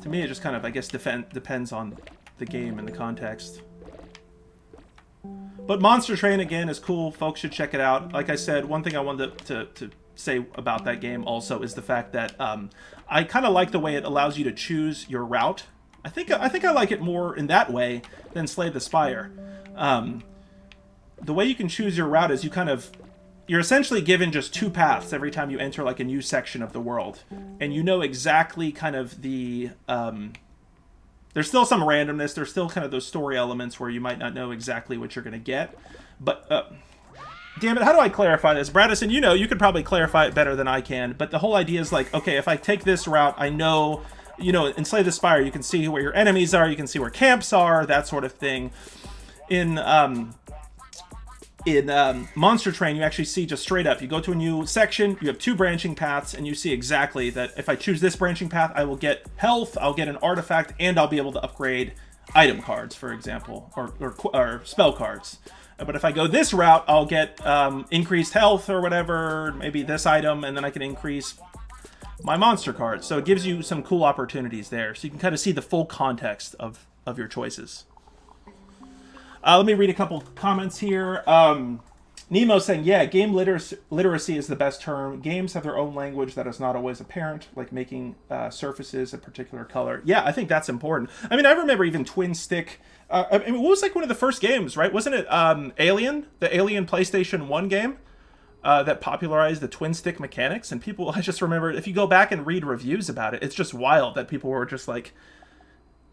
To me, it just kind of, I guess, depends on the game and the context. But Monster Train, again, is cool. Folks should check it out. Like I said, one thing I wanted to say about that game also is the fact that I kind of like the way it allows you to choose your route. I think I like it more in that way than Slay the Spire. The way you can choose your route is you're essentially given just 2 paths every time you enter like a new section of the world, and you know exactly kind of the there's still some randomness, there's still kind of those story elements where you might not know exactly what you're going to get, but damn it, how do I clarify this? Bradison, you could probably clarify it better than I can, but the whole idea is like, okay, if I take this route, I know, in Slay the Spire, you can see where your enemies are, you can see where camps are, that sort of thing. In Monster Train, you actually see just straight up, you go to a new section, you have 2 branching paths, and you see exactly that if I choose this branching path, I will get health, I'll get an artifact, and I'll be able to upgrade item cards, for example, or spell cards. But if I go this route, I'll get increased health or whatever, maybe this item, and then I can increase my monster cards. So it gives you some cool opportunities there, so you can kind of see the full context of your choices. Let me read a couple comments here. Nemo saying, yeah, game literacy is the best term. Games have their own language that is not always apparent, like making surfaces a particular color. Yeah, I think that's important. I mean, I remember even Twin Stick. What was like one of the first games, right? Wasn't it Alien? The Alien PlayStation 1 game that popularized the twin stick mechanics? And people, I just remember, if you go back and read reviews about it, it's just wild that people were just like,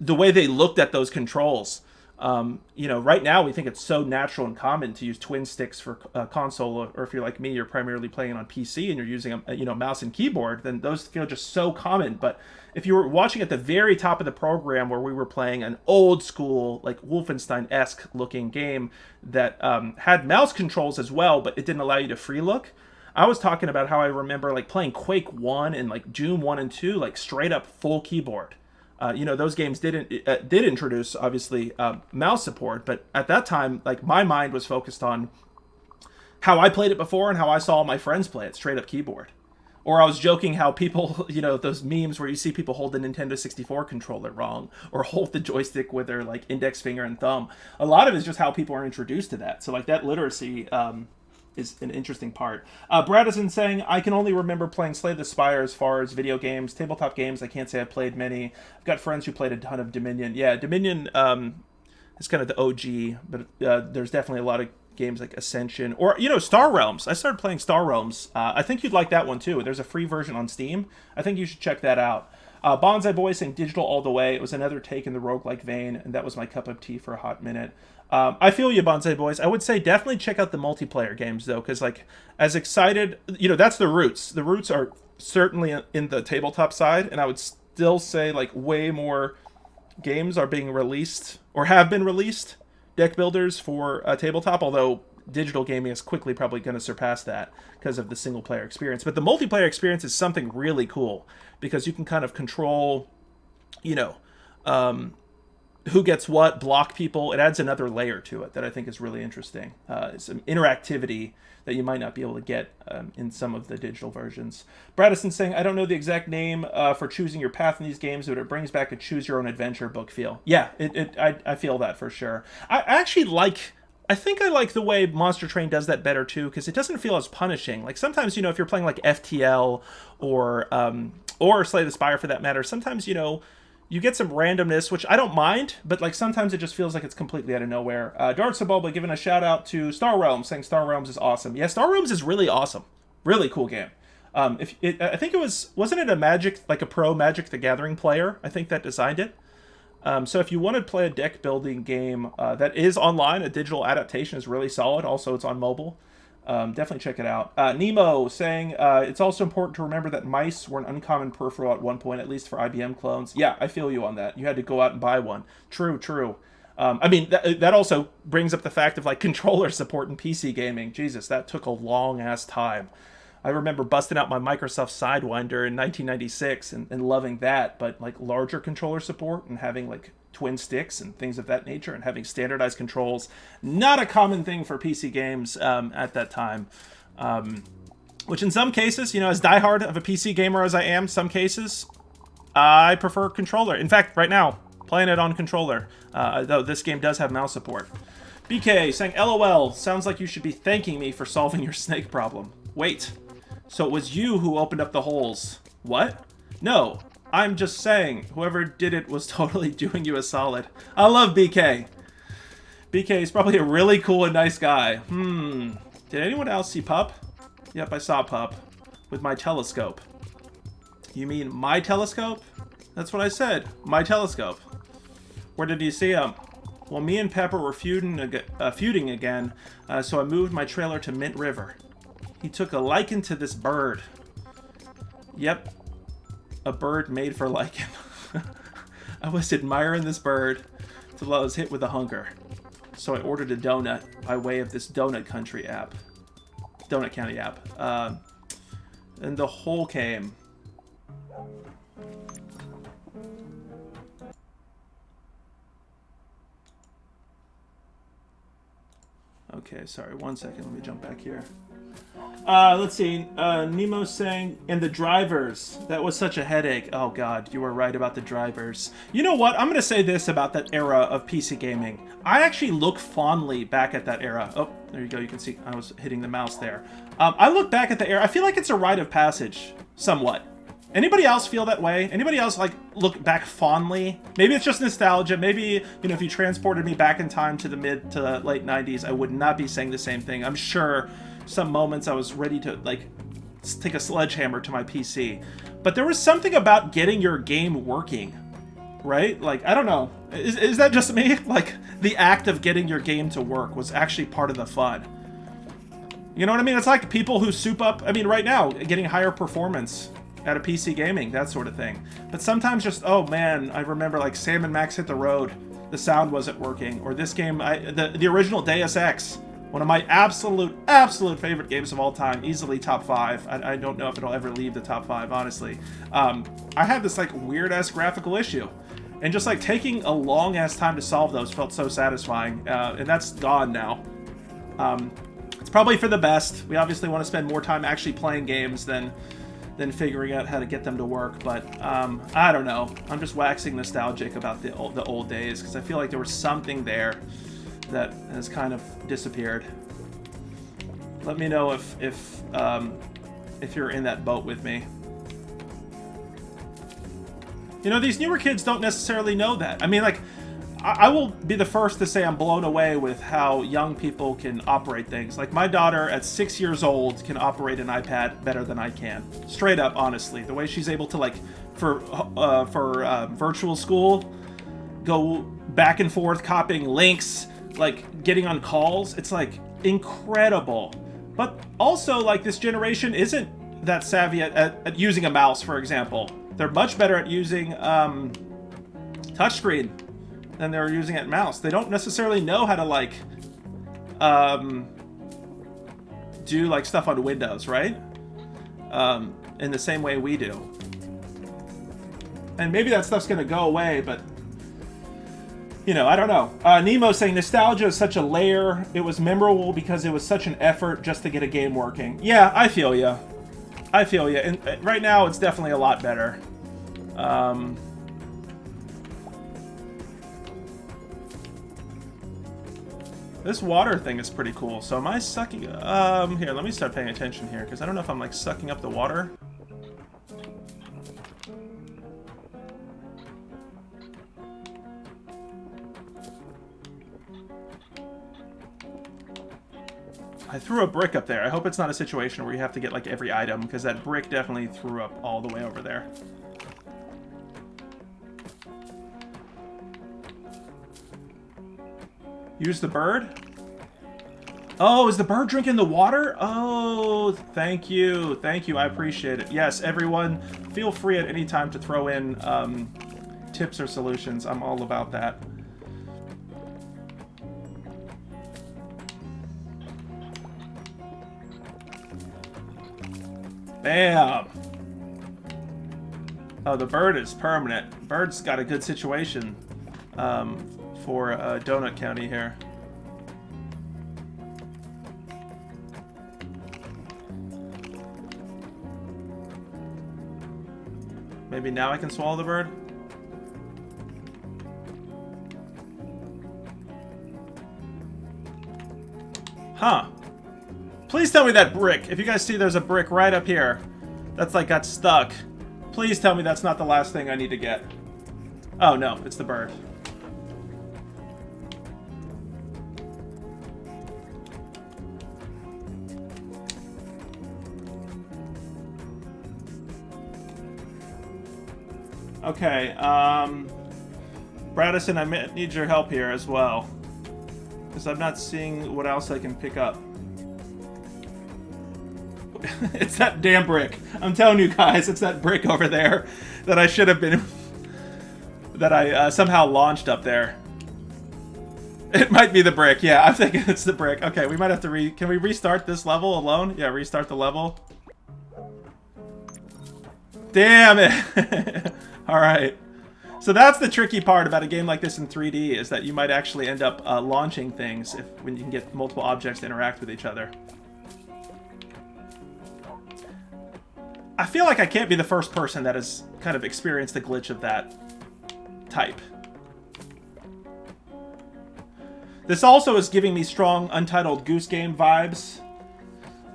the way they looked at those controls. Right now we think it's so natural and common to use twin sticks for console, or if you're like me, you're primarily playing on PC and you're using a mouse and keyboard, then those feel just so common. But if you were watching at the very top of the program where we were playing an old school, like Wolfenstein-esque looking game that had mouse controls as well, but it didn't allow you to free look. I was talking about how I remember like playing Quake 1 and like Doom 1 and 2, like straight up full keyboard. Those games did introduce, obviously, mouse support, but at that time, like, my mind was focused on how I played it before and how I saw my friends play it, straight up keyboard. Or I was joking how people, those memes where you see people hold the Nintendo 64 controller wrong, or hold the joystick with their, like, index finger and thumb. A lot of it is just how people are introduced to that. So, like, that literacy is an interesting part. Bradison saying, I can only remember playing Slay the Spire as far as video games. Tabletop games, I can't say I've played many. I've got friends who played a ton of Dominion. Yeah, Dominion is kind of the OG, but there's definitely a lot of games like Ascension. Or, Star Realms. I started playing Star Realms. I think you'd like that one too. There's a free version on Steam. I think you should check that out. Bonsai Boy saying digital all the way. It was another take in the roguelike vein, and that was my cup of tea for a hot minute. I feel you, Bonsai Boys. I would say definitely check out the multiplayer games, though, because, like, as excited... that's the roots. The roots are certainly in the tabletop side, and I would still say, like, way more games are being released, or have been released, deck builders for tabletop, although digital gaming is quickly probably going to surpass that because of the single-player experience. But the multiplayer experience is something really cool, because you can kind of control, who gets what, block people. It adds another layer to it that I think is really interesting. Some interactivity that you might not be able to get in some of the digital versions. Bradison saying, I don't know the exact name for choosing your path in these games, but it brings back a choose your own adventure book feel. Yeah, I feel that for sure. I think I like the way Monster Train does that better too, because it doesn't feel as punishing. Like sometimes, if you're playing like FTL or Slay the Spire for that matter, sometimes, you get some randomness, which I don't mind, but like sometimes it just feels like it's completely out of nowhere. Dart Sabulba giving a shout out to Star Realms, saying Star Realms is awesome. Yeah, Star Realms is really awesome. Really cool game. I think wasn't it a pro Magic the Gathering player, I think, that designed it? So if you want to play a deck building game that is online, a digital adaptation is really solid. Also, it's on mobile. Definitely check it out. Nemo saying, it's also important to remember that mice were an uncommon peripheral at one point, at least for IBM clones. Yeah, I feel you on that. You had to go out and buy one. True. That also brings up the fact of like controller support in PC gaming. Jesus, that took a long ass time. I remember busting out my Microsoft Sidewinder in 1996 and loving that, but like larger controller support and having like twin sticks and things of that nature, and having standardized controls. Not a common thing for PC games at that time. Which in some cases, you know, as diehard of a PC gamer as I am, some cases, I prefer controller. In fact, right now, playing it on controller, though this game does have mouse support. BK saying, LOL, sounds like you should be thanking me for solving your snake problem. Wait, so it was you who opened up the holes. What? No, I'm just saying, whoever did it was totally doing you a solid. I love BK. BK is probably a really cool and nice guy. Did anyone else see Pup? Yep, I saw Pup. With my telescope. You mean my telescope? That's what I said. My telescope. Where did you see him? Well, me and Pepper were feuding again, so I moved my trailer to Mint River. He took a liking to this bird. Yep. A bird made for liking. I was admiring this bird till I was hit with a hunger. So I ordered a donut by way of this Donut Country app. Donut County app. And the hole came. Okay, sorry, 1 second. Let me jump back here. Let's see. Nemo's saying, and the drivers. That was such a headache. Oh, God, you were right about the drivers. You know what? I'm going to say this about that era of PC gaming. I actually look fondly back at that era. Oh, there you go. You can see I was hitting the mouse there. I look back at the era. I feel like it's a rite of passage, somewhat. Anybody else feel that way? Anybody else, like, look back fondly? Maybe it's just nostalgia. Maybe, you know, if you transported me back in time to the mid to late 90s, I would not be saying the same thing. I'm sure some moments I was ready to, like, take a sledgehammer to my PC. But there was something about getting your game working, right? Like, I don't know. Is that just me? Like, the act of getting your game to work was actually part of the fun. You know what I mean? It's like people who soup up, I mean, right now, getting higher performance out of PC gaming, that sort of thing. But sometimes just, oh man, I remember like Sam and Max Hit the Road, the sound wasn't working. Or this game, the original Deus Ex, one of my absolute favorite games of all time, easily top 5. I don't know if it'll ever leave the top 5, honestly. I had this like weird-ass graphical issue. And just like taking a long-ass time to solve those felt so satisfying. And that's gone now. It's probably for the best. We obviously want to spend more time actually playing games than figuring out how to get them to work, but I don't know. I'm just waxing nostalgic about the old days because I feel like there was something there that has kind of disappeared. Let me know if you're in that boat with me. You know, these newer kids don't necessarily know that. I mean, like, I will be the first to say I'm blown away with how young people can operate things. Like, my daughter at 6 years old can operate an iPad better than I can. Straight up, honestly. The way she's able to, like, for virtual school, go back and forth, copying links, like, getting on calls. It's, like, incredible. But also, like, this generation isn't that savvy at using a mouse, for example. They're much better at using touchscreen than they're using at mouse. They don't necessarily know how to like do like stuff on Windows, right? In the same way we do. And maybe that stuff's gonna go away, but you know, I don't know. Nemo saying nostalgia is such a layer. It was memorable because it was such an effort just to get a game working. Yeah, I feel ya. I feel ya. And right now, it's definitely a lot better. This water thing is pretty cool. So am I sucking... here, let me start paying attention here, because I don't know if I'm, like, sucking up the water. I threw a brick up there. I hope it's not a situation where you have to get, like, every item, because that brick definitely threw up all the way over there. Use the bird? Oh, is the bird drinking the water? Oh, thank you. Thank you. I appreciate it. Yes, everyone, feel free at any time to throw in tips or solutions. I'm all about that. Bam! Oh, the bird is permanent. Bird's got a good situation. for Donut County here. Maybe now I can swallow the bird? Huh. Please tell me that brick. If you guys see there's a brick right up here that's like got stuck. Please tell me that's not the last thing I need to get. Oh no, it's the bird. Okay, Bradison, I need your help here as well. Because I'm not seeing what else I can pick up. It's that damn brick. I'm telling you guys, it's that brick over there that I should have been... that I somehow launched up there. It might be the brick. Yeah, I'm thinking it's the brick. Okay, we might have to Can we restart this level alone? Yeah, restart the level. Damn it! Alright. So that's the tricky part about a game like this in 3D, is that you might actually end up launching things when you can get multiple objects to interact with each other. I feel like I can't be the first person that has kind of experienced a glitch of that type. This also is giving me strong Untitled Goose Game vibes.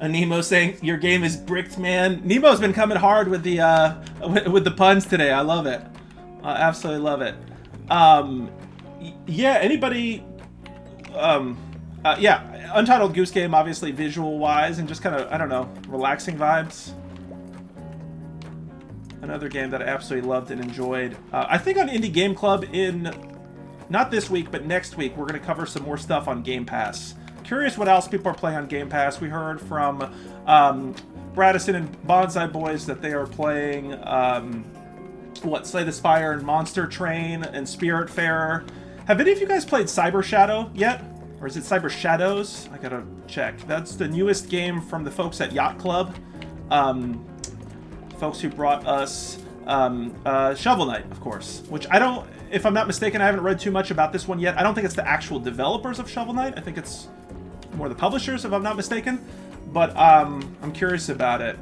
Nemo saying, your game is bricked, man. Nemo's been coming hard with the puns today. I love it. I absolutely love it. Yeah, anybody... yeah, Untitled Goose Game, obviously visual-wise, and just kind of, I don't know, relaxing vibes. Another game that I absolutely loved and enjoyed. I think on Indie Game Club in, not this week, but next week, we're going to cover some more stuff on Game Pass. Curious what else people are playing on Game Pass. We heard from Bradison and Bonsai Boys that they are playing, Slay the Spire and Monster Train and Spiritfarer. Have any of you guys played Cyber Shadow yet? Or is it Cyber Shadows? I gotta check. That's the newest game from the folks at Yacht Club. Folks who brought us Shovel Knight, of course. Which I don't, if I'm not mistaken, I haven't read too much about this one yet. I don't think it's the actual developers of Shovel Knight. I think it's more the publishers, if I'm not mistaken. But I'm curious about it.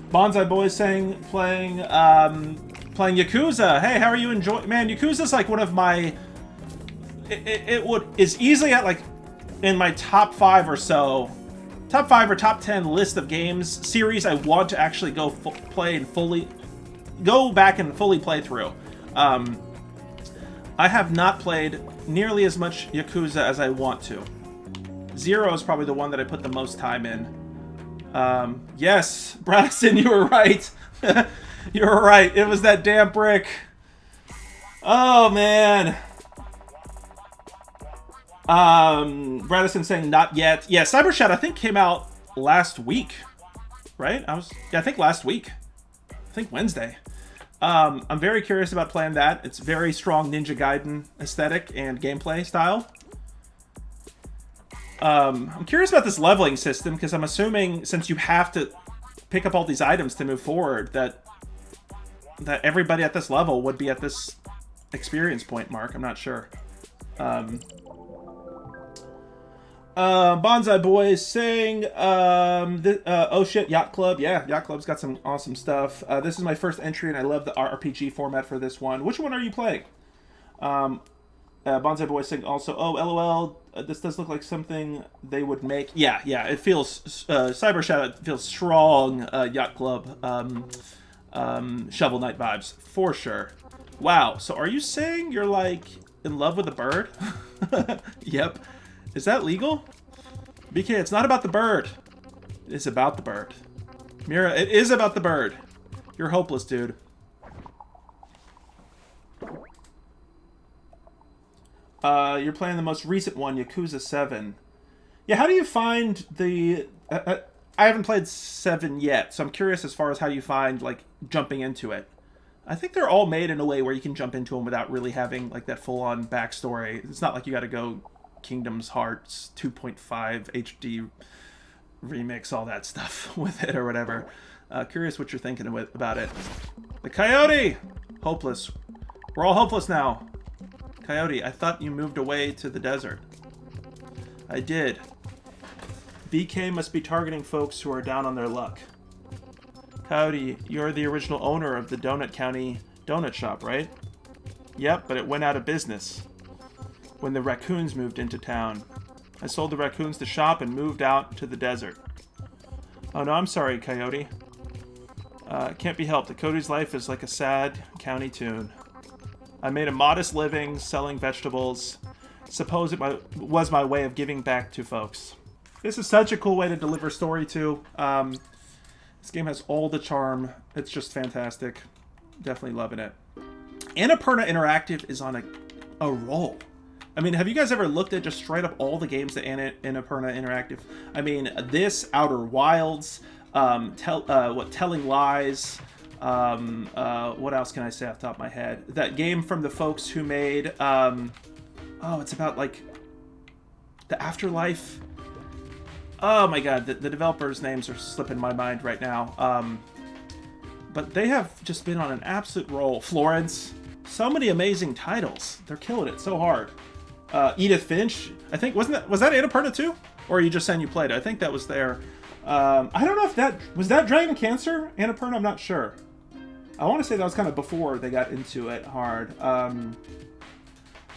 Bonsai Boy saying, playing Yakuza. Hey, how are you enjoying? Man, Yakuza's like one of my... It is easily at like in my top 5 or so, top 5 or top 10 list of games series I want to actually go play and go back and fully play through. I have not played nearly as much Yakuza as I want to. 0 is probably the one that I put the most time in. Yes, Bradison, you were right. You were right. It was that damn brick. Oh, man. Bradison saying not yet. Yeah, Cyber Shadow I think came out last week, right? I think last week. I think Wednesday. I'm very curious about playing that. It's very strong Ninja Gaiden aesthetic and gameplay style. I'm curious about this leveling system because I'm assuming since you have to pick up all these items to move forward that everybody at this level would be at this experience point mark. I'm not sure. Bonsai Boys saying, oh shit, Yacht Club. Yeah, Yacht Club's got some awesome stuff. This is my first entry, and I love the RPG format for this one. Which one are you playing? Bonsai Boys saying also, oh, LOL, this does look like something they would make. Yeah, it feels, Cyber Shadow feels strong Yacht Club Shovel Knight vibes, for sure. Wow, so are you saying you're, like, in love with a bird? Yep. Is that legal? BK, it's not about the bird. It's about the bird. Mira, it is about the bird. You're hopeless, dude. You're playing the most recent one, Yakuza 7. Yeah, how do you find the... I haven't played 7 yet, so I'm curious as far as how you find, like, jumping into it. I think they're all made in a way where you can jump into them without really having, like, that full-on backstory. It's not like you gotta go Kingdom's Hearts 2.5 HD remix, all that stuff with it or whatever. Curious what you're thinking about it. The coyote! Hopeless. We're all hopeless now. Coyote, I thought you moved away to the desert. I did. BK must be targeting folks who are down on their luck. Coyote, you're the original owner of the Donut County donut shop, right? Yep, but it went out of business when the raccoons moved into town. I sold the raccoons the shop and moved out to the desert. Oh no, I'm sorry, Coyote. Can't be helped. The Coyote's life is like a sad county tune. I made a modest living selling vegetables. Suppose it was my way of giving back to folks. This is such a cool way to deliver story too. This game has all the charm. It's just fantastic. Definitely loving it. Annapurna Interactive is on a roll. I mean, have you guys ever looked at just straight up all the games that Annapurna Interactive? I mean, this, Outer Wilds, Telling Lies. What else can I say off the top of my head? That game from the folks who made, it's about like the Afterlife. Oh my god, the developers' names are slipping my mind right now. But they have just been on an absolute roll. Florence. So many amazing titles. They're killing it so hard. Edith Finch. I think, was that Annapurna too? Or are you just saying you played it? I think that was there. I don't know if was that Dragon Cancer? Annapurna? I'm not sure. I want to say that was kind of before they got into it hard.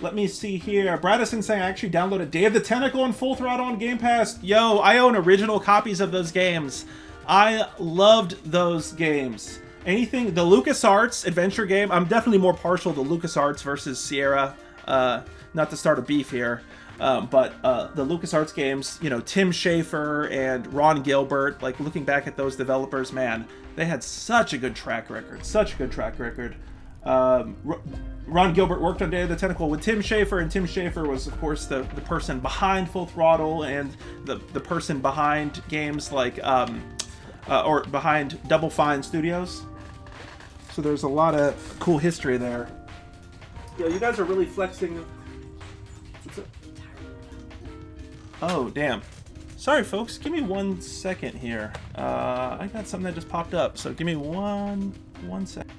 Let me see here. Bradison saying I actually downloaded Day of the Tentacle and Full Throttle on Game Pass. Yo, I own original copies of those games. I loved those games. Anything, the LucasArts adventure game, I'm definitely more partial to LucasArts versus Sierra. Not to start a beef here, but the LucasArts games, you know, Tim Schafer and Ron Gilbert, like looking back at those developers, man, they had such a good track record. Such a good track record. Ron Gilbert worked on Day of the Tentacle with Tim Schafer, and Tim Schafer was, of course, the person behind Full Throttle and the person behind games like, or behind Double Fine Studios. So there's a lot of cool history there. Yo, you guys are really flexing. Oh, damn. Sorry, folks. Give me 1 second here. I got something that just popped up, so give me one second.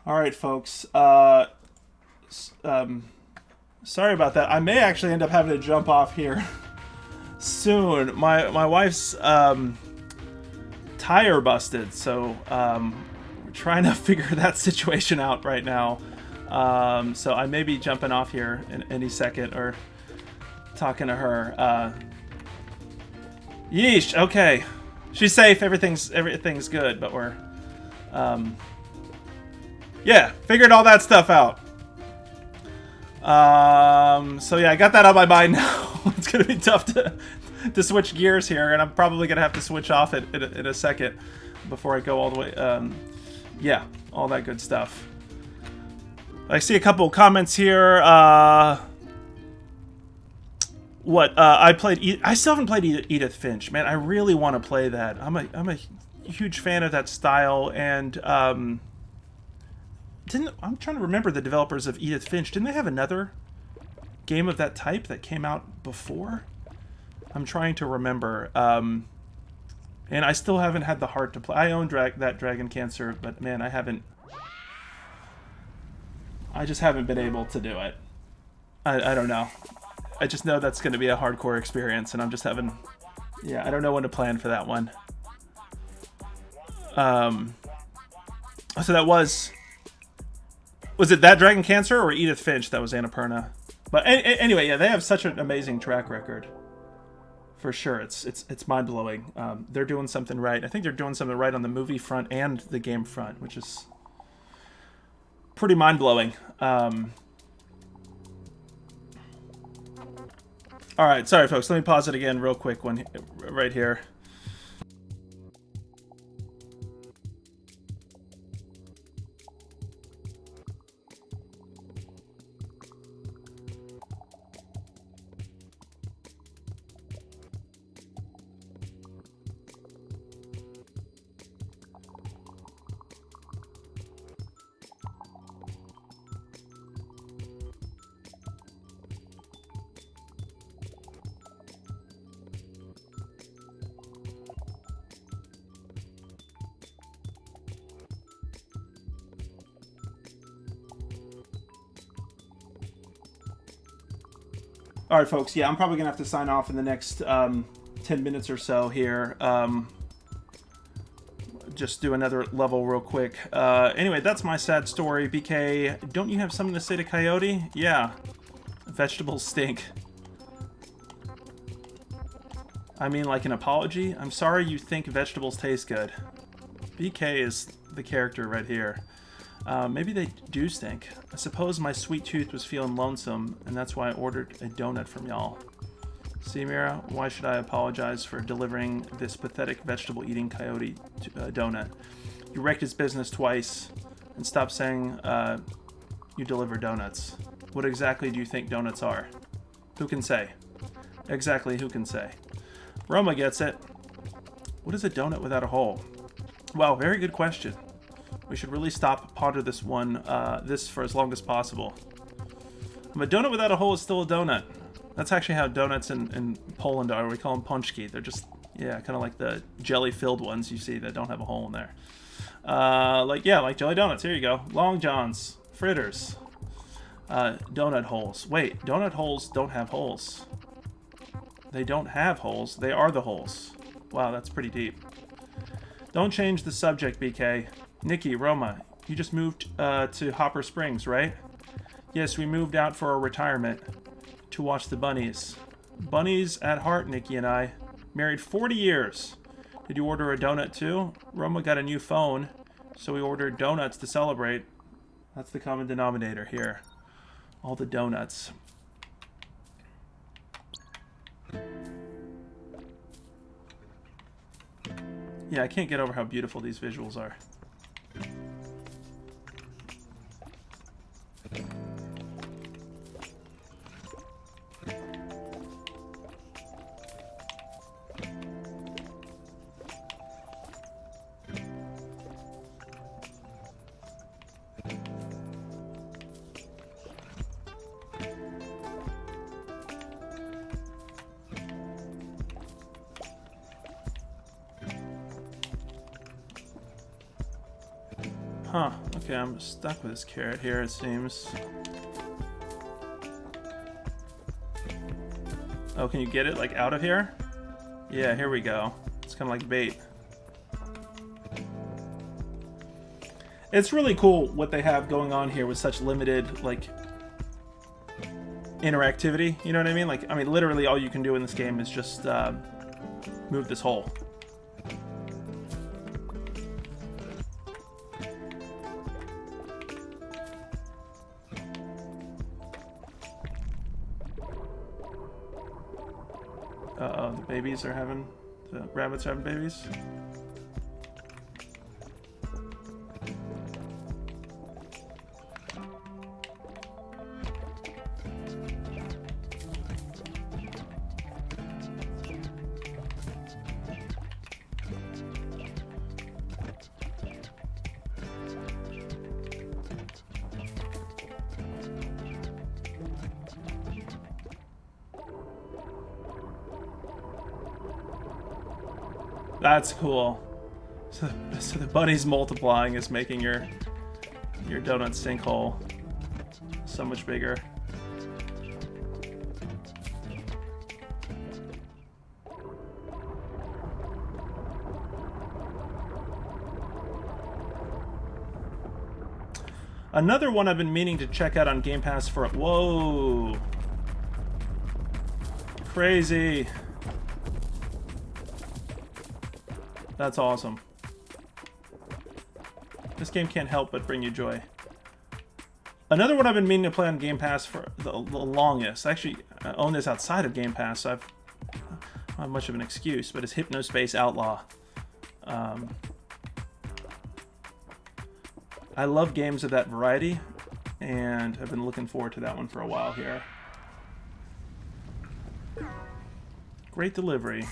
All right, folks. Sorry about that. I may actually end up having to jump off here soon. My wife's tire busted, so we're trying to figure that situation out right now. So I may be jumping off here in any second or talking to her. Yeesh. Okay, she's safe. Everything's good, but we're yeah, figured all that stuff out. So yeah, I got that on my mind now. It's gonna be tough to switch gears here, and I'm probably gonna have to switch off it in a second before I go all the way. Yeah, all that good stuff. I see a couple of comments here. I still haven't played Edith Finch, man. I really want to play that. I'm a huge fan of that style, and I'm trying to remember the developers of Edith Finch. Didn't they have another game of that type that came out before? I'm trying to remember. And I still haven't had the heart to play. I own that Dragon Cancer, but man, I just haven't been able to do it. I don't know. I just know that's going to be a hardcore experience, and I'm just having... Yeah, I don't know when to plan for that one. So that was... Was it that Dragon Cancer or Edith Finch that was Annapurna? But anyway, yeah, they have such an amazing track record. For sure, it's mind-blowing. They're doing something right. I think they're doing something right on the movie front and the game front, which is pretty mind-blowing. All right, sorry, folks. Let me pause it again real quick right here. All right, folks. Yeah, I'm probably going to have to sign off in the next 10 minutes or so here. Just do another level real quick. Anyway, that's my sad story. BK, don't you have something to say to Coyote? Yeah. Vegetables stink. I mean, like an apology? I'm sorry you think vegetables taste good. BK is the character right here. Maybe they do stink. I suppose my sweet tooth was feeling lonesome, and that's why I ordered a donut from y'all. See, Mira, why should I apologize for delivering this pathetic vegetable-eating coyote donut? You wrecked his business twice, and stop saying you deliver donuts. What exactly do you think donuts are? Who can say? Exactly, who can say? Roma gets it. What is a donut without a hole? Wow, very good question. We should really ponder this for as long as possible. A donut without a hole is still a donut. That's actually how donuts in Poland are. We call them pączki. They're just, yeah, kind of like the jelly-filled ones you see that don't have a hole in there. Like jelly donuts. Here you go. Long Johns. Fritters. Donut holes. Wait, donut holes don't have holes. They don't have holes. They are the holes. Wow, that's pretty deep. Don't change the subject, BK. Nikki, Roma, you just moved to Hopper Springs, right? Yes, we moved out for our retirement to watch the bunnies. Bunnies at heart, Nikki and I. Married 40 years. Did you order a donut too? Roma got a new phone, so we ordered donuts to celebrate. That's the common denominator here. All the donuts. Yeah, I can't get over how beautiful these visuals are. Huh, okay, I'm stuck with this carrot here, it seems. Oh, can you get it, like, out of here? Yeah, here we go. It's kind of like bait. It's really cool what they have going on here with such limited, like, interactivity. You know what I mean? Like, I mean, literally all you can do in this game is just move this hole. Uh-oh, the babies are having... The rabbits are having babies. That's cool. So the bunnies multiplying is making your donut sinkhole so much bigger. Another one I've been meaning to check out on Game Pass for... Whoa! Crazy! That's awesome. This game can't help but bring you joy. Another one I've been meaning to play on Game Pass for the longest. Actually, I own this outside of Game Pass, so I don't have much of an excuse, but it's Hypnospace Outlaw. I love games of that variety, and I've been looking forward to that one for a while here. Great delivery.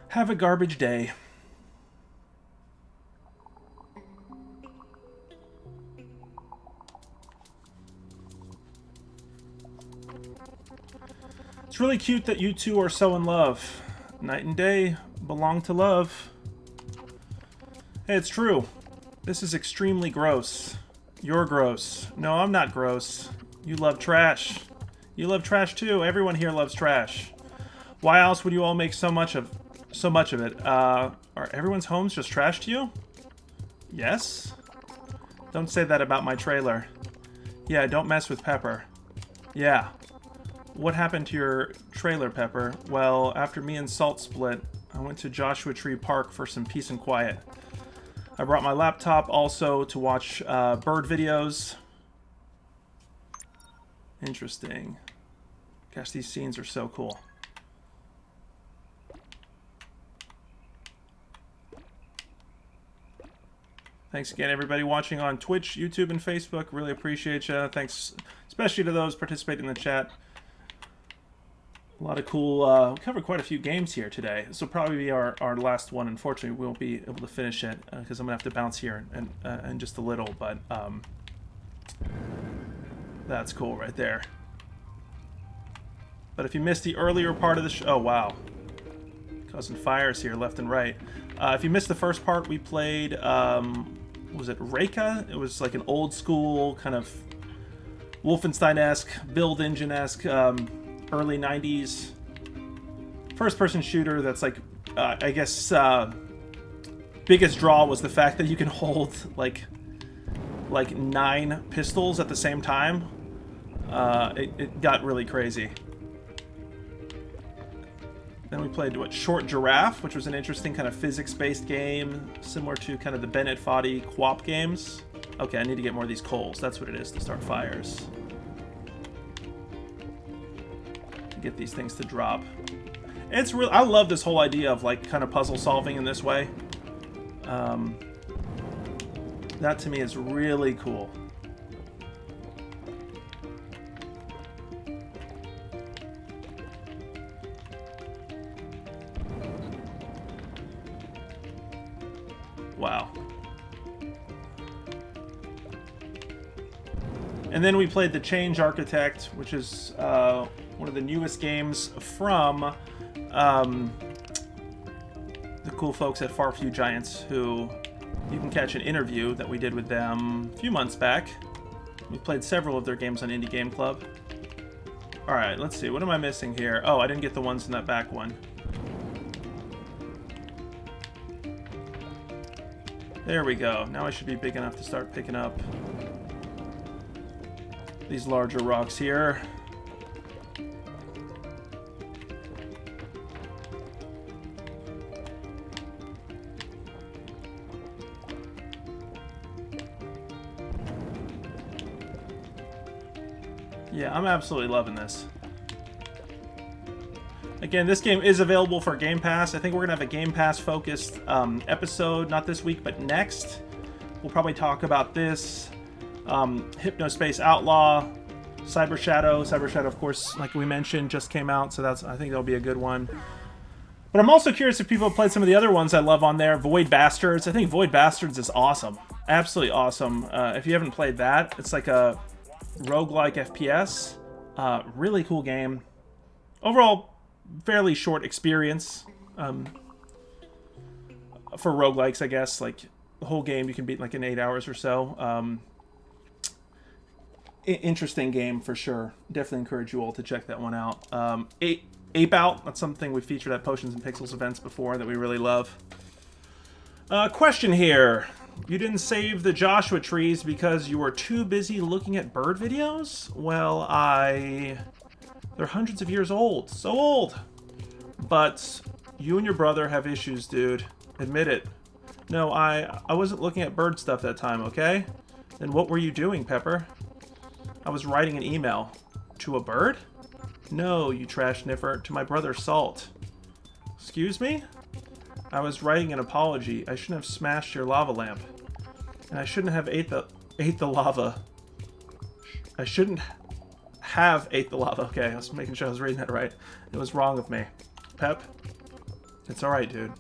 Have a garbage day. It's really cute that you two are so in love. Night and day belong to love. Hey, it's true. This is extremely gross. You're gross. No, I'm not gross. You love trash. You love trash too. Everyone here loves trash. Why else would you all make so much of it? Are everyone's homes just trash to you? Yes? Don't say that about my trailer. Yeah, don't mess with Pepper. Yeah. What happened to your trailer, Pepper? Well, after me and Salt split, I went to Joshua Tree Park for some peace and quiet. I brought my laptop also to watch bird videos. Interesting. Gosh, these scenes are so cool. Thanks again, everybody watching on Twitch, YouTube, and Facebook. Really appreciate you. Thanks especially to those participating in the chat. A lot of cool... we covered quite a few games here today. This will probably be our last one. Unfortunately, we won't be able to finish it because I'm going to have to bounce here in just a little. But that's cool right there. But if you missed the earlier part of the show... Oh, wow. Causing fires here left and right. If you missed the first part, we played... was it Reika? It was like an old school kind of Wolfenstein-esque, build engine-esque, early 90s first-person shooter that's like, I guess, biggest draw was the fact that you can hold like 9 pistols at the same time. It got really crazy. Then we played, what, Short Giraffe, which was an interesting kind of physics-based game, similar to kind of the Bennett Foddy co-op games. Okay, I need to get more of these coals. That's what it is to start fires. To get these things to drop. It's real. I love this whole idea of, like, kind of puzzle solving in this way. That, to me, is really cool. Wow. And then we played The Change Architect, which is one of the newest games from the cool folks at Far Few Giants, who you can catch an interview that we did with them a few months back. We played several of their games on Indie Game Club. Alright, let's see. What am I missing here? Oh, I didn't get the ones in that back one. There we go. Now I should be big enough to start picking up these larger rocks here. Yeah, I'm absolutely loving this. Again, this game is available for Game Pass. I think we're going to have a Game Pass-focused episode, not this week, but next. We'll probably talk about this. Hypnospace Outlaw, Cyber Shadow. Cyber Shadow, of course, like we mentioned, just came out, so I think that'll be a good one. But I'm also curious if people have played some of the other ones I love on there. Void Bastards. I think Void Bastards is awesome. Absolutely awesome. If you haven't played that, it's like a roguelike FPS. Really cool game. Overall, fairly short experience for roguelikes, I guess. Like, the whole game you can beat like in 8 hours or so. Interesting game for sure. Definitely encourage you all to check that one out. Ape Out, that's something we featured at Potions and Pixels events before that we really love. Question here. You didn't save the Joshua trees because you were too busy looking at bird videos? Well, they're hundreds of years old. So old! But you and your brother have issues, dude. Admit it. No, I wasn't looking at bird stuff that time, okay? Then what were you doing, Pepper? I was writing an email. To a bird? No, you trash sniffer. To my brother, Salt. Excuse me? I was writing an apology. I shouldn't have smashed your lava lamp. And I shouldn't have ate the lava. I shouldn't have ate the lava. Okay, I was making sure I was reading that right. It was wrong of me. Pep? It's alright, dude.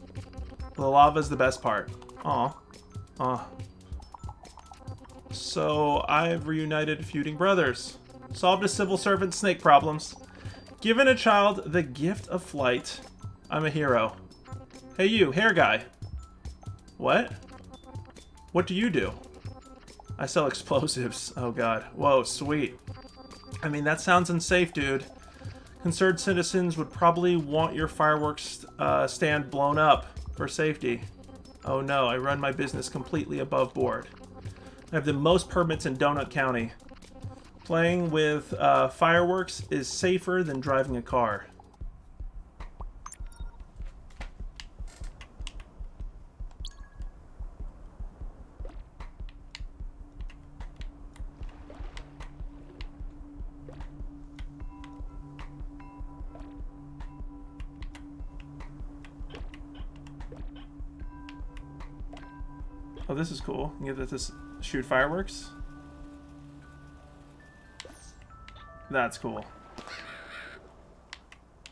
The lava's the best part. Aw. Aw. So, I've reunited feuding brothers. Solved a civil servant snake problems. Given a child the gift of flight. I'm a hero. Hey you, hair guy. What? What do you do? I sell explosives. Oh god. Whoa, sweet. I mean, that sounds unsafe, dude. Concerned citizens would probably want your fireworks stand blown up for safety. Oh no, I run my business completely above board. I have the most permits in Donut County. Playing with fireworks is safer than driving a car. Oh, this is cool. You get this shoot fireworks. That's cool.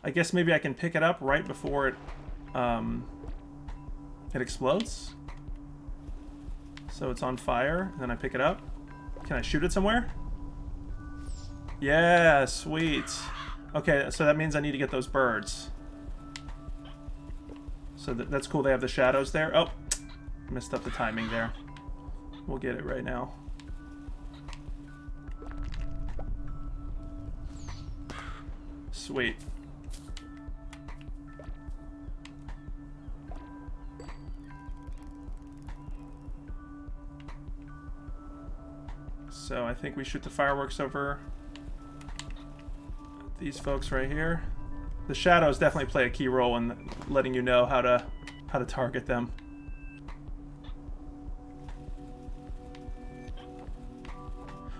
I guess maybe I can pick it up right before it explodes. So it's on fire, and then I pick it up. Can I shoot it somewhere? Yeah, sweet. Okay, so that means I need to get those birds. So that's cool. They have the shadows there. Oh, messed up the timing there. We'll get it right now. Sweet. So I think we shoot the fireworks over these folks right here. The shadows definitely play a key role in letting you know how to target them.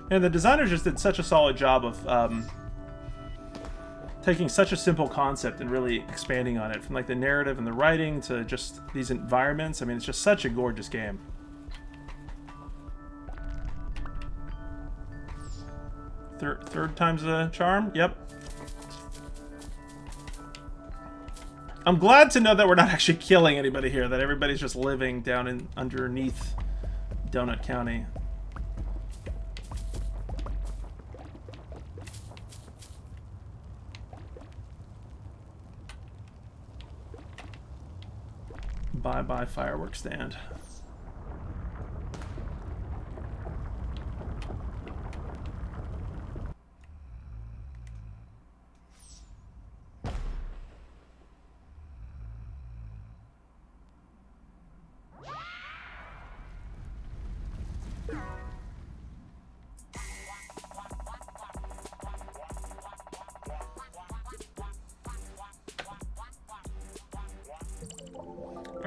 And the designers just did such a solid job of taking such a simple concept and really expanding on it, from like the narrative and the writing to just these environments. I mean, it's just such a gorgeous game. Third time's a charm? Yep. I'm glad to know that we're not actually killing anybody here, that everybody's just living down in underneath Donut County. Bye-bye fireworks stand.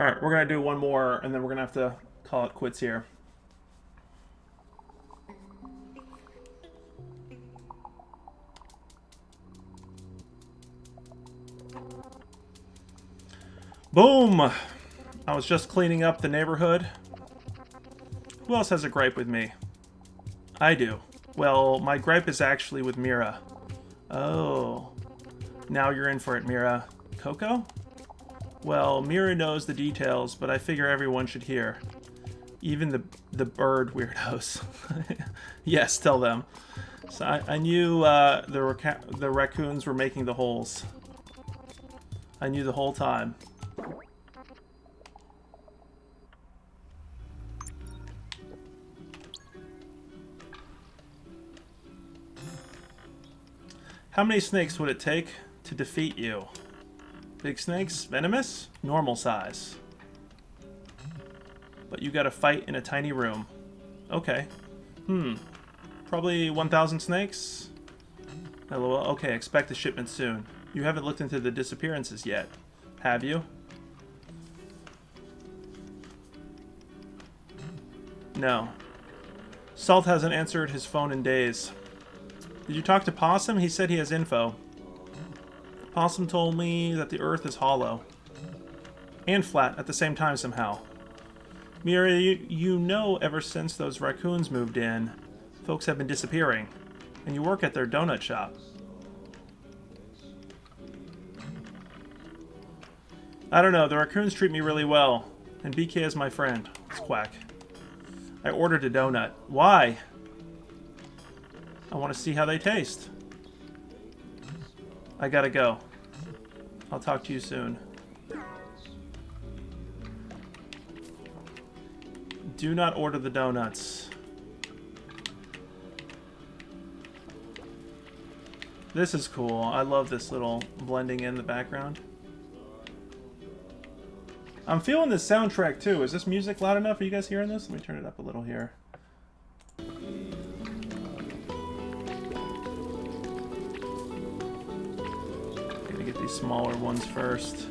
Alright, we're going to do one more, and then we're going to have to call it quits here. Boom! I was just cleaning up the neighborhood. Who else has a gripe with me? I do. Well, my gripe is actually with Mira. Oh. Now you're in for it, Mira. Coco? Well, Mira knows the details, but I figure everyone should hear. Even the bird weirdos. Yes, tell them. So I knew the raccoons were making the holes. I knew the whole time. How many snakes would it take to defeat you? Big snakes? Venomous? Normal size. But you gotta fight in a tiny room. Okay. Probably 1,000 snakes? LOL. Okay, expect a shipment soon. You haven't looked into the disappearances yet, have you? No. Salt hasn't answered his phone in days. Did you talk to Possum? He said he has info. Possum told me that the Earth is hollow. And flat at the same time somehow. Mira, you know ever since those raccoons moved in, folks have been disappearing. And you work at their donut shop. I don't know, the raccoons treat me really well. And BK is my friend. It's Quack. I ordered a donut. Why? I want to see how they taste. I gotta go. I'll talk to you soon. Do not order the donuts. This is cool. I love this little blending in the background. I'm feeling this soundtrack too. Is this music loud enough? Are you guys hearing this? Let me turn it up a little here. Gonna get these smaller ones first.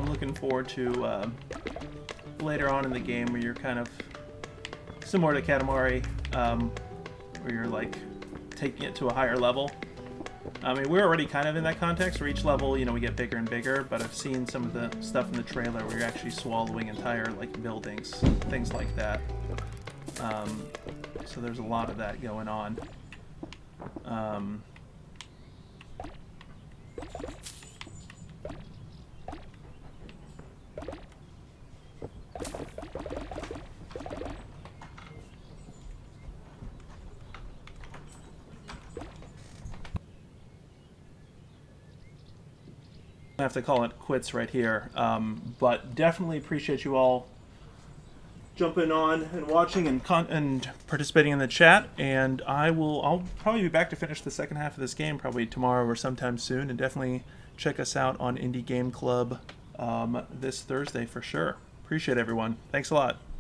Looking forward to later on in the game where you're kind of similar to Katamari, where you're like taking it to a higher level. I mean, we're already kind of in that context where each level, you know, we get bigger and bigger, but I've seen some of the stuff in the trailer where you're actually swallowing entire like buildings, things like that. So there's a lot of that going on. I have to call it quits right here, but definitely appreciate you all jumping on and watching and participating in the chat, and I'll probably be back to finish the second half of this game probably tomorrow or sometime soon, and definitely check us out on Indie Game Club this Thursday for sure. Appreciate everyone. Thanks a lot.